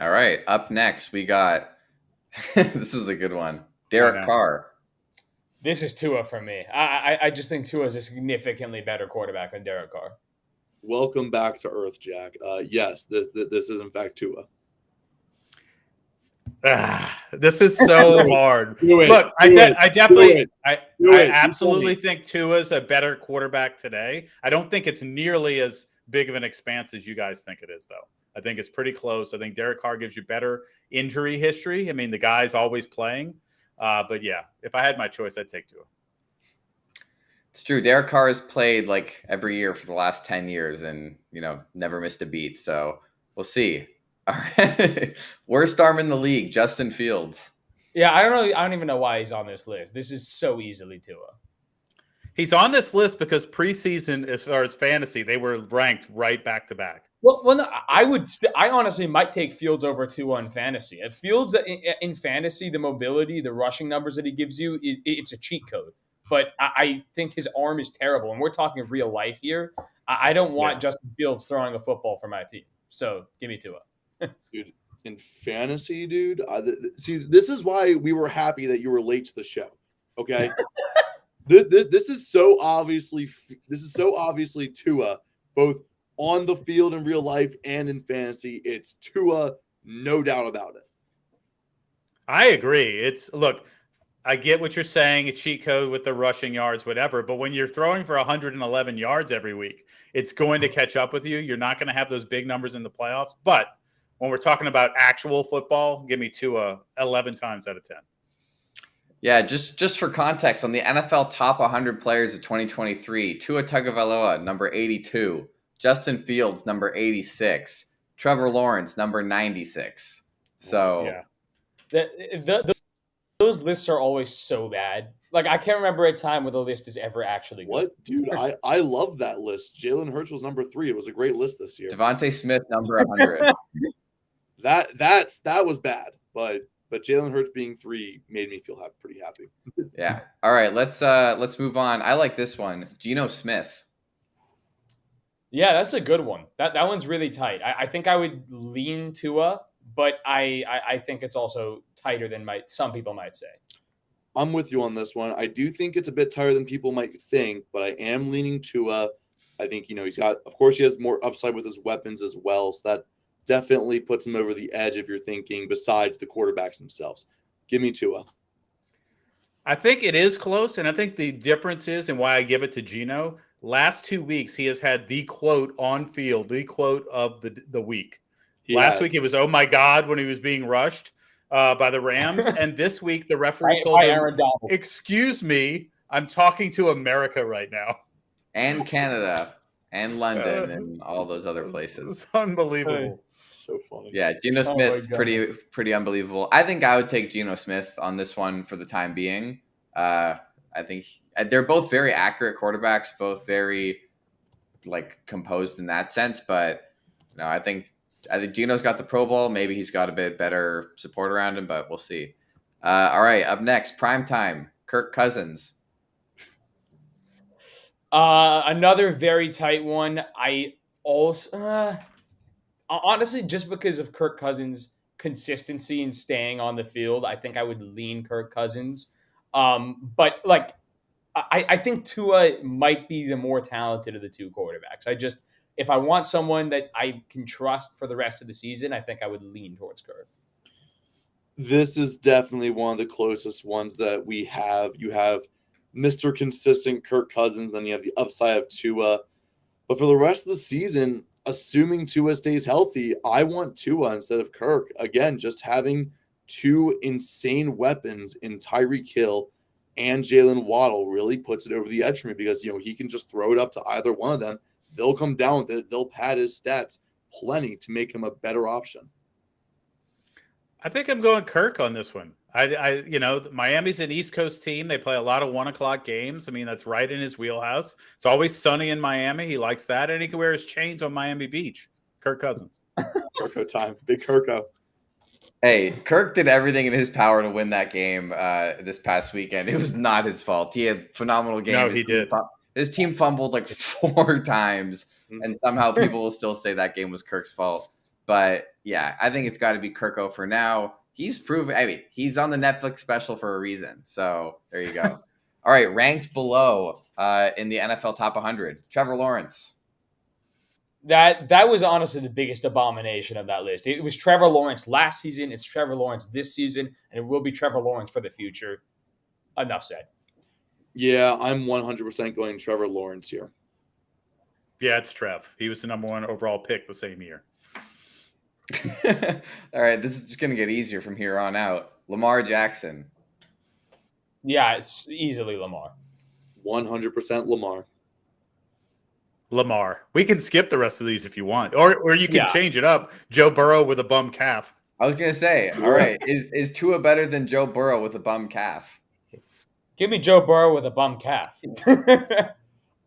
All right. Up next, we got this is a good one. Derek Carr. This is Tua for me. I just think Tua is a significantly better quarterback than Derek Carr. Welcome back to Earth, Jack. Yes, this is in fact Tua. This is so hard. Look, I absolutely think Tua's a better quarterback today. I don't think it's nearly as big of an expanse as you guys think it is, though. I think it's pretty close. I think Derek Carr gives you better injury history. The guy's always playing. But yeah, if I had my choice, I'd take Tua. It's true. Derek Carr has played like every year for the last 10 years and, never missed a beat. So we'll see. All right. Worst arm in the league, Justin Fields. Yeah, I don't even know why he's on this list. This is so easily Tua. He's on this list because preseason, as far as fantasy, they were ranked right back to back. Well, no, I honestly might take Fields over Tua in fantasy. If Fields in fantasy, the mobility, the rushing numbers that he gives you, it's a cheat code. But I think his arm is terrible, and we're talking real life here. I don't want Justin Fields throwing a football for my team. So give me Tua. Dude, in fantasy, dude, see, this is why we were happy that you were late to the show. Okay, this is so obviously Tua, both on the field in real life and in fantasy. It's Tua, no doubt about it. I agree. Look, I get what you're saying, a cheat code with the rushing yards, whatever. But when you're throwing for 111 yards every week, it's going to catch up with you. You're not going to have those big numbers in the playoffs. But when we're talking about actual football, give me Tua 11 times out of 10. Yeah, just for context, on the NFL top 100 players of 2023, Tua Tagovailoa, number 82, Justin Fields, number 86, Trevor Lawrence, number 96. So Yeah. Those lists are always so bad. Like I can't remember a time where the list is ever actually good. What, dude? I love that list. Jalen Hurts was number 3. It was a great list this year. Devontae Smith, number 100. That was bad, but Jalen Hurts being 3 made me feel pretty happy. Yeah. All right, let's move on. I like this one. Geno Smith. Yeah, that's a good one. That one's really tight. I think I would lean Tua, but I think it's also tighter than some people might say. I'm with you on this one. I do think it's a bit tighter than people might think, but I am leaning Tua. I think, of course, he has more upside with his weapons as well. So that definitely puts him over the edge if you're thinking besides the quarterbacks themselves. Give me Tua. I think it is close, and I think the difference is, and why I give it to Geno, last 2 weeks he has had the quote on field, the quote of the week. Last week it was, "Oh my God," when he was being rushed by the Rams, and this week the referee told him, "Excuse me, I'm talking to America right now." And Canada and London and all those other places. It's unbelievable. So funny. Yeah, Geno Smith, pretty unbelievable. I think I would take Geno Smith on this one for the time being. I think they're both very accurate quarterbacks, both very composed in that sense. But I think Geno's got the Pro Bowl. Maybe he's got a bit better support around him, but we'll see. All right, up next, primetime, Kirk Cousins. Another very tight one. I also honestly, just because of Kirk Cousins' consistency in staying on the field, I think I would lean Kirk Cousins. But I think Tua might be the more talented of the two quarterbacks. If I want someone that I can trust for the rest of the season, I think I would lean towards Kirk. This is definitely one of the closest ones that we have. You have Mr. Consistent Kirk Cousins, then you have the upside of Tua. But for the rest of the season, assuming Tua stays healthy, I want Tua instead of Kirk. Again, just having two insane weapons in Tyreek Hill and Jalen Waddle really puts it over the edge for me because, he can just throw it up to either one of them. They'll come down with it. They'll pad his stats plenty to make him a better option. I think I'm going Kirk on this one. Miami's an East Coast team. They play a lot of 1:00 games. I mean, that's right in his wheelhouse. It's always sunny in Miami. He likes that, and he can wear his chains on Miami Beach. Kirk Cousins. Kirko time. Big Kirko. Hey, Kirk did everything in his power to win that game this past weekend. It was not his fault. He had phenomenal game. No, he did. His team fumbled 4 times, and somehow people will still say that game was Kirk's fault. But yeah, I think it's got to be Kirko for now. He's proven. I mean, he's on the Netflix special for a reason. So there you go. All right, ranked below in the NFL top 100, Trevor Lawrence. That was honestly the biggest abomination of that list. It was Trevor Lawrence last season. It's Trevor Lawrence this season, and it will be Trevor Lawrence for the future. Enough said. Yeah, I'm 100% going Trevor Lawrence here. Yeah, it's Trev. He was the number 1 overall pick the same year. All right, this is just going to get easier from here on out. Lamar Jackson. Yeah, it's easily Lamar. 100% Lamar. Lamar. We can skip the rest of these if you want, or you can change it up. Joe Burrow with a bum calf. I was going to say, all right, is Tua better than Joe Burrow with a bum calf? Give me Joe Burrow with a bum calf.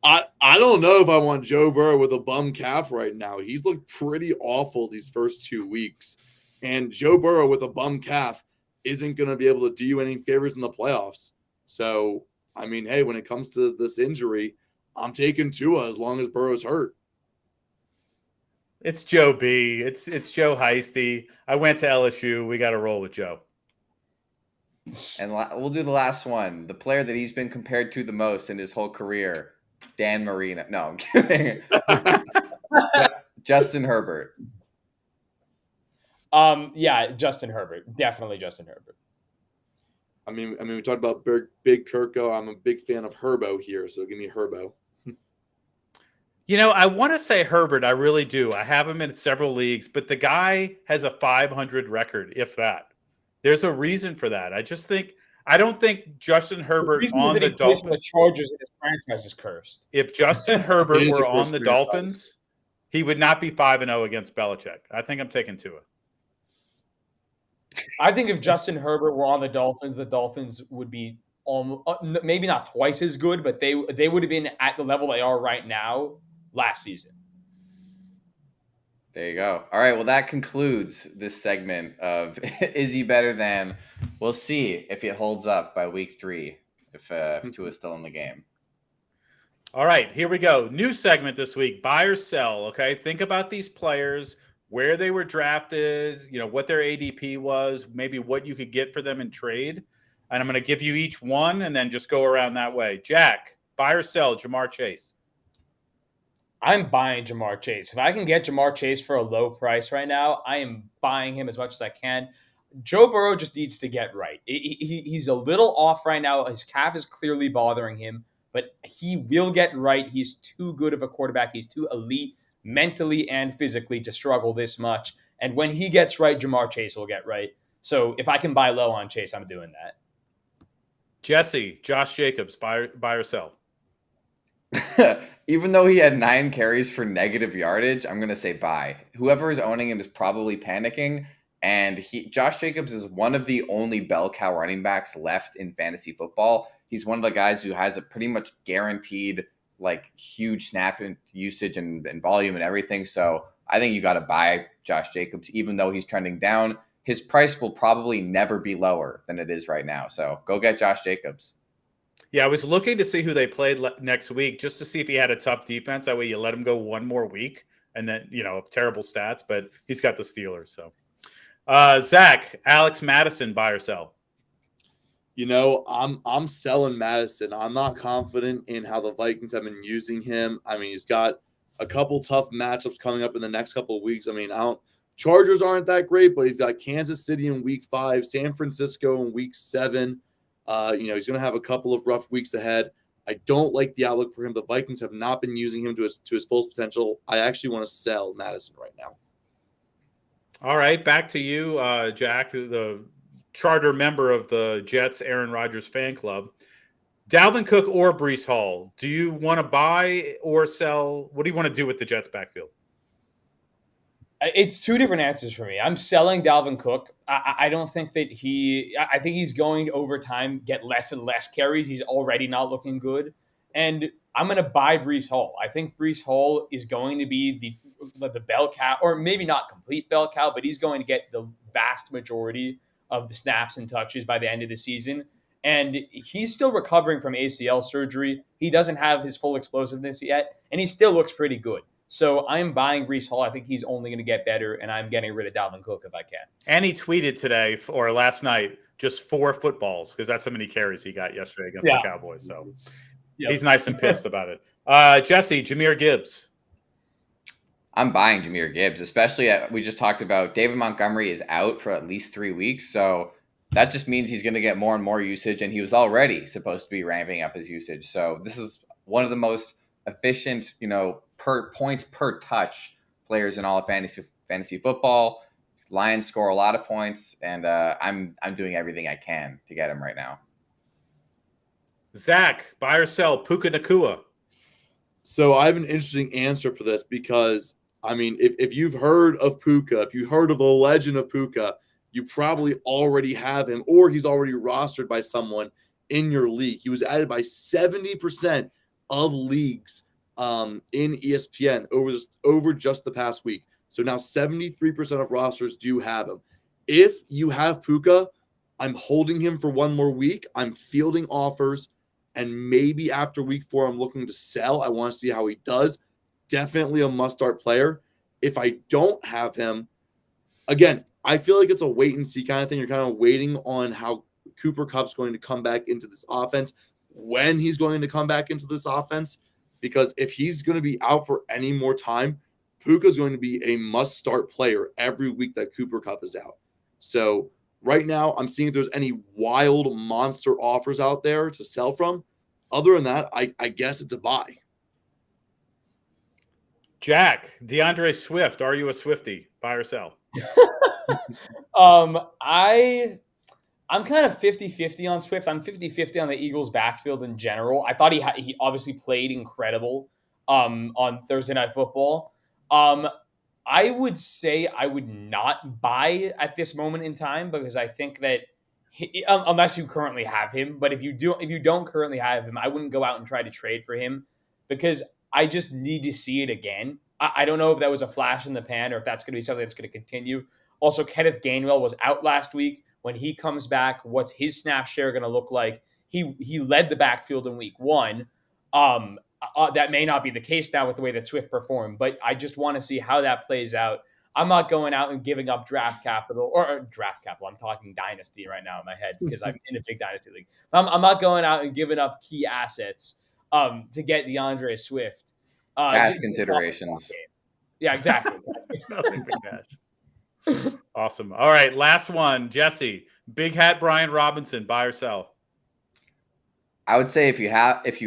I don't know if I want Joe Burrow with a bum calf right now. He's looked pretty awful these first 2 weeks. And Joe Burrow with a bum calf isn't going to be able to do you any favors in the playoffs. So, I mean, hey, when it comes to this injury, I'm taking Tua as long as Burrow's hurt. It's Joe B. It's Joe Heisty. I went to LSU. We got to roll with Joe. And we'll do the last one. The player that he's been compared to the most in his whole career, Dan Marino. No, I'm kidding. Justin Herbert. Yeah, Justin Herbert. Definitely Justin Herbert. I mean, we talked about big Kirko. I'm a big fan of Herbo here, so give me Herbo. I want to say Herbert. I really do. I have him in several leagues, but the guy has a 500 record, if that. There's a reason for that. I just think I don't think Justin The Herbert reason is on that the he played for the Dolphins. Chargers and his franchise is cursed. If Justin It Herbert is a were on cursed the franchise. Dolphins, he would not be 5-0 against Belichick. I think I'm taking Tua. I think if Justin Herbert were on the Dolphins would be maybe not twice as good, but they would have been at the level they are right now last season. There you go. All right. Well, that concludes this segment of Is He Better Than? We'll see if it holds up by week 3, if Tua's still in the game. All right, here we go. New segment this week, buy or sell, okay? Think about these players, where they were drafted, what their ADP was, maybe what you could get for them in trade. And I'm going to give you each one and then just go around that way. Jack, buy or sell Jamar Chase? I'm buying Jamar Chase. If I can get Jamar Chase for a low price right now, I am buying him as much as I can. Joe Burrow just needs to get right. He's a little off right now. His calf is clearly bothering him, but he will get right. He's too good of a quarterback. He's too elite mentally and physically to struggle this much. And when he gets right, Jamar Chase will get right. So if I can buy low on Chase, I'm doing that. Jesse, Josh Jacobs, buy or sell? Even though he had 9 carries for negative yardage, I'm going to say buy. Whoever is owning him is probably panicking. And Josh Jacobs is one of the only bell cow running backs left in fantasy football. He's one of the guys who has a pretty much guaranteed, huge snap usage and volume and everything. So I think you got to buy Josh Jacobs, even though he's trending down. His price will probably never be lower than it is right now. So go get Josh Jacobs. Yeah, I was looking to see who they played next week just to see if he had a tough defense. That way you let him go one more week and then, terrible stats, but he's got the Steelers. So, Zach, Alex Madison, buy or sell? I'm selling Madison. I'm not confident in how the Vikings have been using him. I mean, he's got a couple tough matchups coming up in the next couple of weeks. I mean, Chargers aren't that great, but he's got Kansas City in week 5, San Francisco in week 7. He's going to have a couple of rough weeks ahead. I don't like the outlook for him. The Vikings have not been using him to his full potential. I actually want to sell Madison right now. All right, back to you, Jack, the charter member of the Jets Aaron Rodgers fan club. Dalvin Cook or Breece Hall, do you want to buy or sell? What do you want to do with the Jets backfield? It's 2 different answers for me. I'm selling Dalvin Cook. I don't think that I think he's going to, over time, get less and less carries. He's already not looking good. And I'm going to buy Breece Hall. I think Breece Hall is going to be the bell cow, or maybe not complete bell cow, but he's going to get the vast majority of the snaps and touches by the end of the season. And he's still recovering from ACL surgery. He doesn't have his full explosiveness yet, and he still looks pretty good. So I'm buying Breece Hall. I think he's only going to get better, and I'm getting rid of Dalvin Cook if I can. And he tweeted today or last night just 4 footballs because that's how many carries he got yesterday against the Cowboys. So he's nice and pissed about it. Jesse, Jahmyr Gibbs. I'm buying Jahmyr Gibbs, especially we just talked about David Montgomery is out for at least 3 weeks. So that just means he's going to get more and more usage, and he was already supposed to be ramping up his usage. So this is one of the most efficient, per points per touch players in all of fantasy football. Lions score a lot of points, and I'm doing everything I can to get him right now. Zach, buy or sell Puka Nacua? So I have an interesting answer for this because, I mean, if you've heard of Puka, if you heard of the legend of Puka, you probably already have him, or he's already rostered by someone in your league. He was added by 70% of leagues in ESPN over just the past week. So now 73% of rosters do have him. If you have Puka, I'm holding him for one more week. I'm fielding offers, and maybe after week 4, I'm looking to sell. I want to see how he does. Definitely a must-start player. If I don't have him, again, I feel like it's a wait-and-see kind of thing. You're kind of waiting on how Cooper Kupp's going to come back into this offense, when he's going to come back into this offense, because if he's going to be out for any more time, Puka's going to be a must-start player every week that Cooper Kupp is out. So right now, I'm seeing if there's any wild monster offers out there to sell from. Other than that, I guess it's a buy. Jack, DeAndre Swift, are you a Swiftie? Buy or sell? I'm kind of 50-50 on Swift. I'm 50-50 on the Eagles backfield in general. I thought he obviously played incredible on Thursday Night Football. I would say I would not buy at this moment in time because I think that unless you currently have him, but if you don't currently have him, I wouldn't go out and try to trade for him because I just need to see it again. I don't know if that was a flash in the pan or if that's going to be something that's going to continue. Also, Kenneth Gainwell was out last week. When he comes back, what's his snap share going to look like? He led the backfield in week 1. That may not be the case now with the way that Swift performed, but I just want to see how that plays out. I'm not going out and giving up draft capital. I'm talking dynasty right now in my head because I'm in a big dynasty league. I'm not going out and giving up key assets to get DeAndre Swift. Cash considerations. Yeah, exactly. Nothing but cash. Awesome. All right, last one, Jesse. Big hat Brian Robinson, buy or sell? I would say if you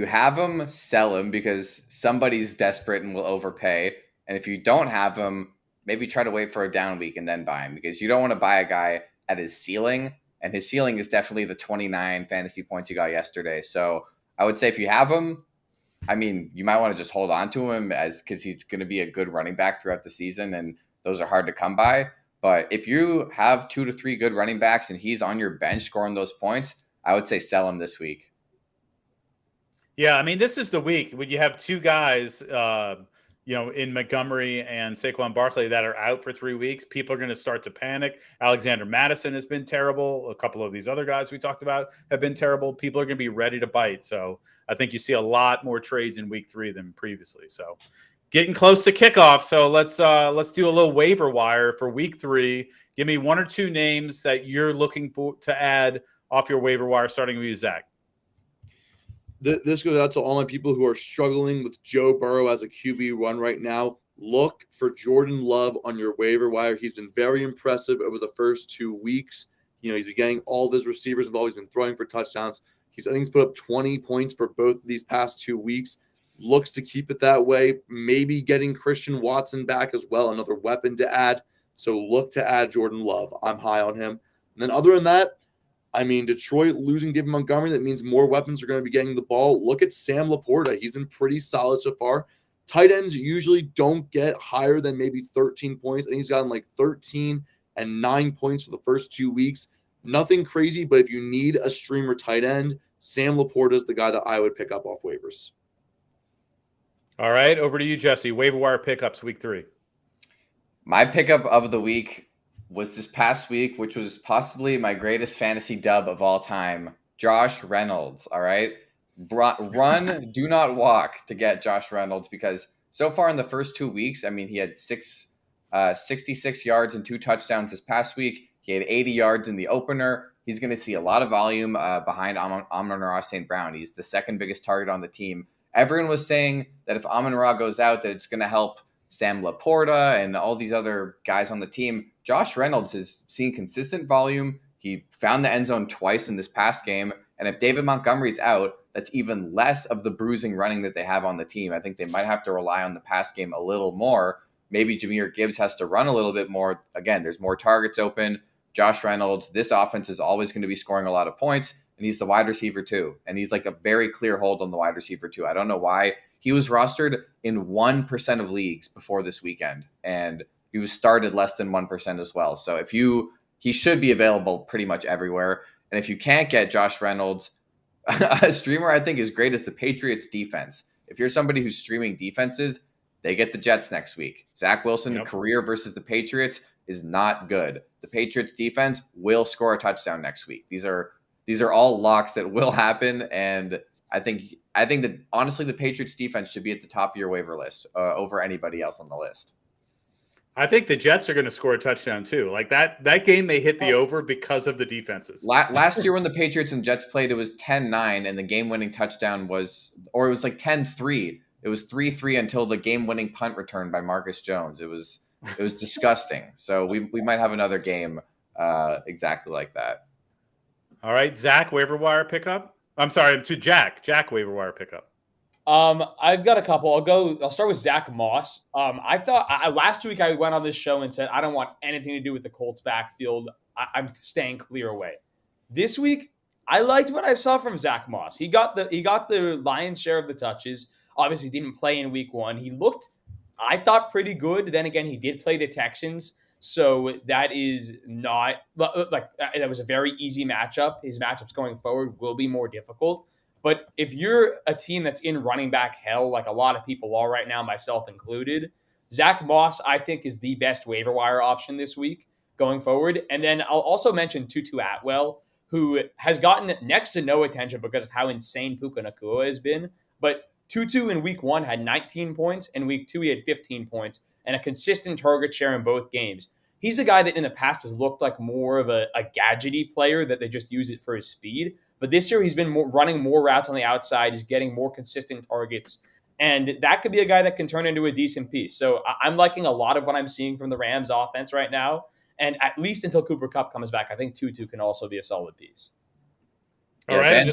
have him, sell him because somebody's desperate and will overpay. And if you don't have him, maybe try to wait for a down week and then buy him because you don't want to buy a guy at his ceiling. And his ceiling is definitely the 29 fantasy points he got yesterday. So I would say if you have him, I mean, you might want to just hold on to him because he's going to be a good running back throughout the season. And those are hard to come by. But if you have 2 to 3 good running backs and he's on your bench scoring those points, I would say sell him this week. Yeah, I mean, this is the week when you have 2 guys, in Montgomery and Saquon Barkley that are out for 3 weeks. People are going to start to panic. Alexander Madison has been terrible. A couple of these other guys we talked about have been terrible. People are going to be ready to bite. So I think you see a lot more trades in week 3 than previously. So getting close to kickoff. So let's do a little waiver wire for week 3. Give me 1 or 2 names that you're looking for to add off your waiver wire, starting with you, Zach. This goes out to all my people who are struggling with Joe Burrow as a QB1 right now. Look for Jordan Love on your waiver wire. He's been very impressive over the first 2 weeks. He's been getting all of his receivers involved. He's been throwing for touchdowns. I think he's put up 20 points for both of these past 2 weeks. Looks to keep it that way. Maybe getting Christian Watson back as well, another weapon to add. So look to add Jordan Love. I'm high on him. And then other than that, I mean, Detroit losing David Montgomery, that means more weapons are going to be getting the ball. Look at Sam Laporta. He's been pretty solid so far. Tight ends usually don't get higher than maybe 13 points. I think he's gotten like 13 and 9 points for the first 2 weeks. Nothing crazy, but if you need a streamer tight end, Sam Laporta is the guy that I would pick up off waivers. All right, over to you, Jesse. Waiver wire pickups week 3. My pickup of the week was this past week, which was possibly my greatest fantasy dub of all time, Josh Reynolds, all right? Run, do not walk to get Josh Reynolds because so far in the first 2 weeks, I mean, he had 66 yards and 2 touchdowns this past week. He had 80 yards in the opener. He's going to see a lot of volume behind Amon-Ra St. Brown. He's the second biggest target on the team. Everyone was saying that if Amon-Ra goes out, that it's going to help Sam Laporta and all these other guys on the team. Josh Reynolds has seen consistent volume. He found the end zone twice in this past game. And if David Montgomery's out, that's even less of the bruising running that they have on the team. I think they might have to rely on the pass game a little more. Maybe Jahmyr Gibbs has to run a little bit more. Again, there's more targets open. Josh Reynolds, this offense is always going to be scoring a lot of points. And he's the wide receiver too. And he's like a very clear hold on the wide receiver too. I don't know why. He was rostered in 1% of leagues before this weekend. And he was started less than 1% as well. So he should be available pretty much everywhere. And if you can't get Josh Reynolds, a streamer I think is great is the Patriots defense. If you're somebody who's streaming defenses, they get the Jets next week. Zach Wilson career versus the Patriots is not good. The Patriots defense will score a touchdown next week. These are all locks that will happen. And I think that honestly, the Patriots defense should be at the top of your waiver list over anybody else on the list. I think the Jets are going to score a touchdown too. Like that game, they hit the over because of the defenses. Last year when the Patriots and Jets played, it was 10-9 and the game-winning touchdown was, or it was like 10-3. It was 3-3 until the game-winning punt return by Marcus Jones. It was disgusting. So we might have another game exactly like that. All right, Zach, waiver wire pickup. I'm sorry, to Jack waiver wire pickup. I've got a couple. I'll start with Zach Moss. I thought last week I went on this show and said I don't want anything to do with the Colts backfield. I'm staying clear away. This week, I liked what I saw from Zach Moss. He got the lion's share of the touches. Obviously, didn't play in week 1. He looked, I thought, pretty good. Then again, he did play the Texans, so that is not like that was a very easy matchup. His matchups going forward will be more difficult. But if you're a team that's in running back hell, like a lot of people are right now, myself included, Zach Moss, I think, is the best waiver wire option this week going forward. And then I'll also mention Tutu Atwell, who has gotten next to no attention because of how insane Puka Nacua has been. But Tutu in week 1 had 19 points, and week 2 he had 15 points, and a consistent target share in both games. He's a guy that in the past has looked like more of a gadgety player that they just use it for his speed. But this year he's been running more routes on the outside. He's getting more consistent targets. And that could be a guy that can turn into a decent piece. So I'm liking a lot of what I'm seeing from the Rams offense right now. And at least until Cooper Kupp comes back, I think Tutu can also be a solid piece. All right,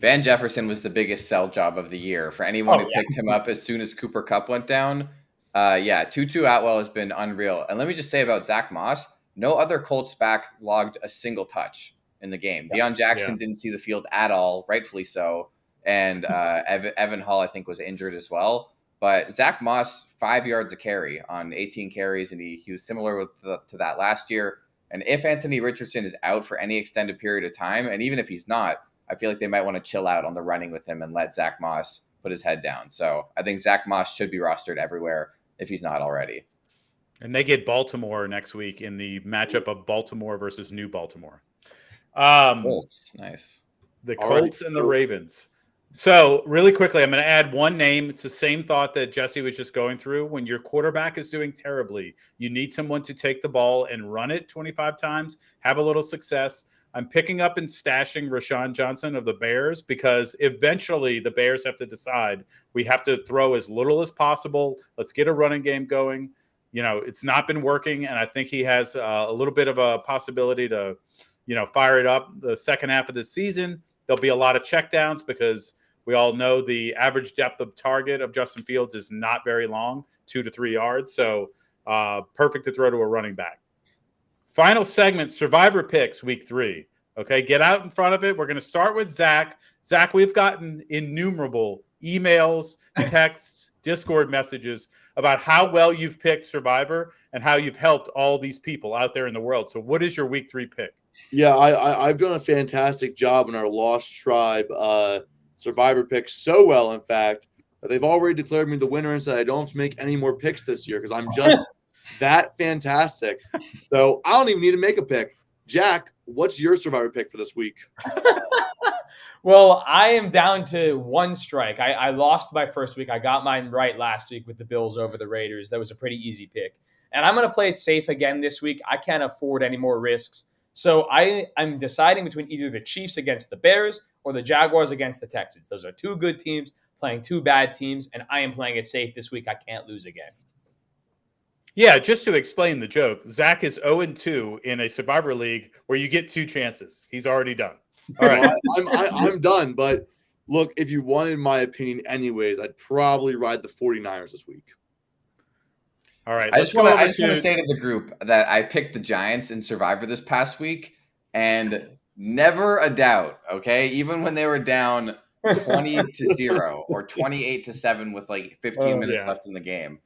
Van Jefferson was the biggest sell job of the year for anyone who picked him up as soon as Cooper Kupp went down. Tutu Atwell has been unreal. And let me just say about Zach Moss, no other Colts back logged a single touch in the game. Deion Jackson didn't see the field at all, rightfully so. And Evan Hall, I think, was injured as well. But Zach Moss, 5 yards a carry on 18 carries, and he was similar to that last year. And if Anthony Richardson is out for any extended period of time, and even if he's not, I feel like they might want to chill out on the running with him and let Zach Moss put his head down. So I think Zach Moss should be rostered everywhere if he's not already. And they get Baltimore next week in the matchup of Baltimore versus New Baltimore. Colts, nice. The Colts and the Ravens. So really quickly, I'm going to add one name. It's the same thought that Jesse was just going through. When your quarterback is doing terribly, you need someone to take the ball and run it 25 times, have a little success. I'm picking up and stashing Rashawn Johnson of the Bears because eventually the Bears have to decide we have to throw as little as possible. Let's get a running game going. You know, it's not been working, and I think he has a little bit of a possibility to, fire it up the second half of the season. There'll be a lot of checkdowns because we all know the average depth of target of Justin Fields is not very long, 2 to 3 yards. So perfect to throw to a running back. Final segment, Survivor Picks, week 3. Okay, get out in front of it. We're going to start with Zach. Zach, we've gotten innumerable emails, texts, Discord messages about how well you've picked Survivor and how you've helped all these people out there in the world. So what is your week 3 pick? Yeah, I've done a fantastic job in our Lost Tribe Survivor picks, so well, in fact, that they've already declared me the winner and said I don't have to make any more picks this year because I'm just that fantastic. So I don't even need to make a pick. Jack, what's your Survivor pick for this week? Well, I am down to one strike. I lost my first week. I got mine right last week with the Bills over the Raiders. That was a pretty easy pick. And I'm going to play it safe again this week. I can't afford any more risks. So I'm deciding between either the Chiefs against the Bears or the Jaguars against the Texans. Those are 2 good teams playing 2 bad teams, and I am playing it safe this week. I can't lose again. Yeah, just to explain the joke, Zach is 0-2 in a Survivor League where you get 2 chances. He's already done. All right. I'm done, but look, if you wanted my opinion anyways, I'd probably ride the 49ers this week. All right. I just want to say to the group that I picked the Giants in Survivor this past week, and never a doubt, okay? Even when they were down 20-0 or 28-7 with like 15 minutes left in the game.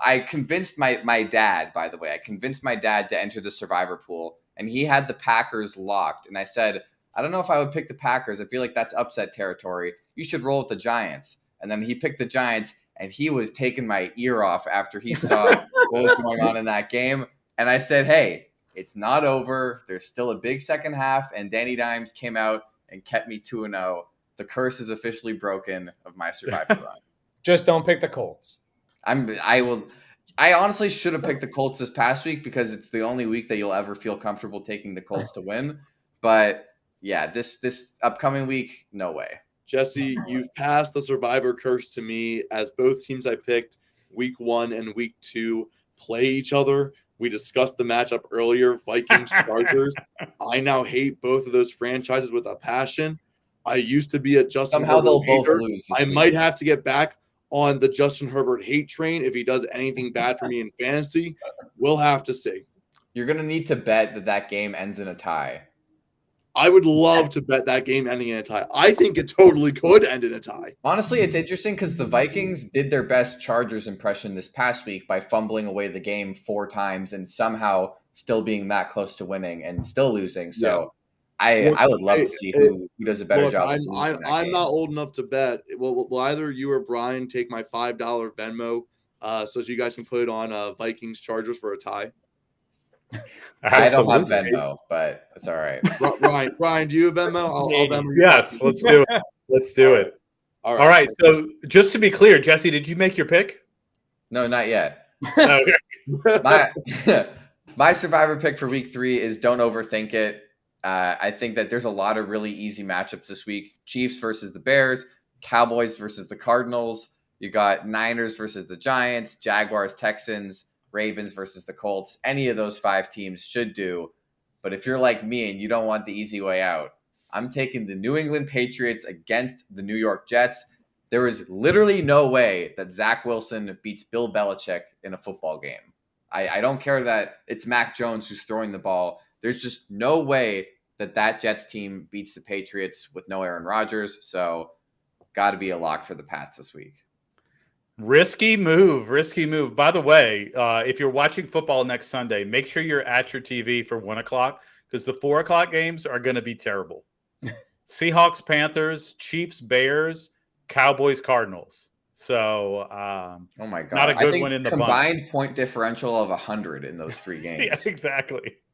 I convinced my dad, by the way, to enter the Survivor pool, and he had the Packers locked. And I said, I don't know if I would pick the Packers. I feel like that's upset territory. You should roll with the Giants. And then he picked the Giants, and he was taking my ear off after he saw what was going on in that game. And I said, hey, it's not over. There's still a big second half. And Danny Dimes came out and kept me 2-0. The curse is officially broken of my Survivor run. Just don't pick the Colts. I honestly should have picked the Colts this past week because it's the only week that you'll ever feel comfortable taking the Colts to win. But yeah, this upcoming week, no way. Jesse, you've passed the Survivor curse to me as both teams I picked week 1 and week 2 play each other. We discussed the matchup earlier, Vikings, Chargers. I now hate both of those franchises with a passion. I used to be a Justin Somehow Herbert they'll hater. both lose. I might have to get back on the Justin Herbert hate train if he does anything bad for me in fantasy. We'll have to see. You're going to need to bet that game ends in a tie I would love to bet that game ending in a tie. I think it totally could end in a tie. Honestly, it's interesting because the Vikings did their best Chargers impression this past week by fumbling away the game 4 times and somehow still being that close to winning and still losing. So I would love to see who does a better Look, job. I'm not old enough to bet. Will either you or Brian take my $5 Venmo so you guys can put it on Vikings Chargers for a tie? I don't have Venmo, but it's all right. Brian, do you have Venmo? I'll Venmo you. Yes, let's do it. Let's do it. All right. So just to be clear, Jesse, did you make your pick? No, not yet. Okay. My survivor pick for week 3 is don't overthink it. I think that there's a lot of really easy matchups this week. Chiefs versus the Bears, Cowboys versus the Cardinals. You got Niners versus the Giants, Jaguars, Texans, Ravens versus the Colts. Any of those 5 teams should do. But if you're like me and you don't want the easy way out, I'm taking the New England Patriots against the New York Jets. There is literally no way that Zach Wilson beats Bill Belichick in a football game. I don't care that it's Mac Jones who's throwing the ball. There's just no way that Jets team beats the Patriots with no Aaron Rodgers. So got to be a lock for the Pats this week. Risky move. By the way, if you're watching football next Sunday, make sure you're at your TV for 1 o'clock because the 4 o'clock games are going to be terrible. Seahawks, Panthers, Chiefs, Bears, Cowboys, Cardinals. So, oh my God, not a good one in the combined bunch. Point differential of 100 in those 3 games. Yeah,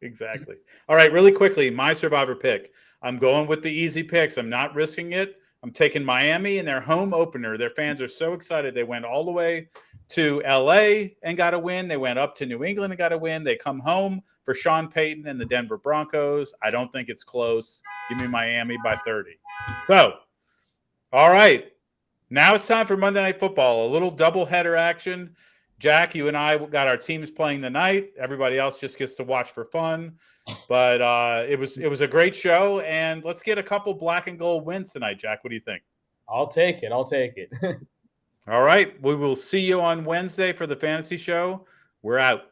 exactly. All right, really quickly, my survivor pick. I'm going with the easy picks. I'm not risking it. I'm taking Miami in their home opener. Their fans are so excited. They went all the way to LA and got a win. They went up to New England and got a win. They come home for Sean Payton and the Denver Broncos. I don't think it's close. Give me Miami by 30. So, all right. Now it's time for Monday Night Football. A little doubleheader action. Jack, you and I got our teams playing tonight. Everybody else just gets to watch for fun. But it was a great show, and let's get a couple black and gold wins tonight, Jack. What do you think? I'll take it. All right. We will see you on Wednesday for the fantasy show. We're out.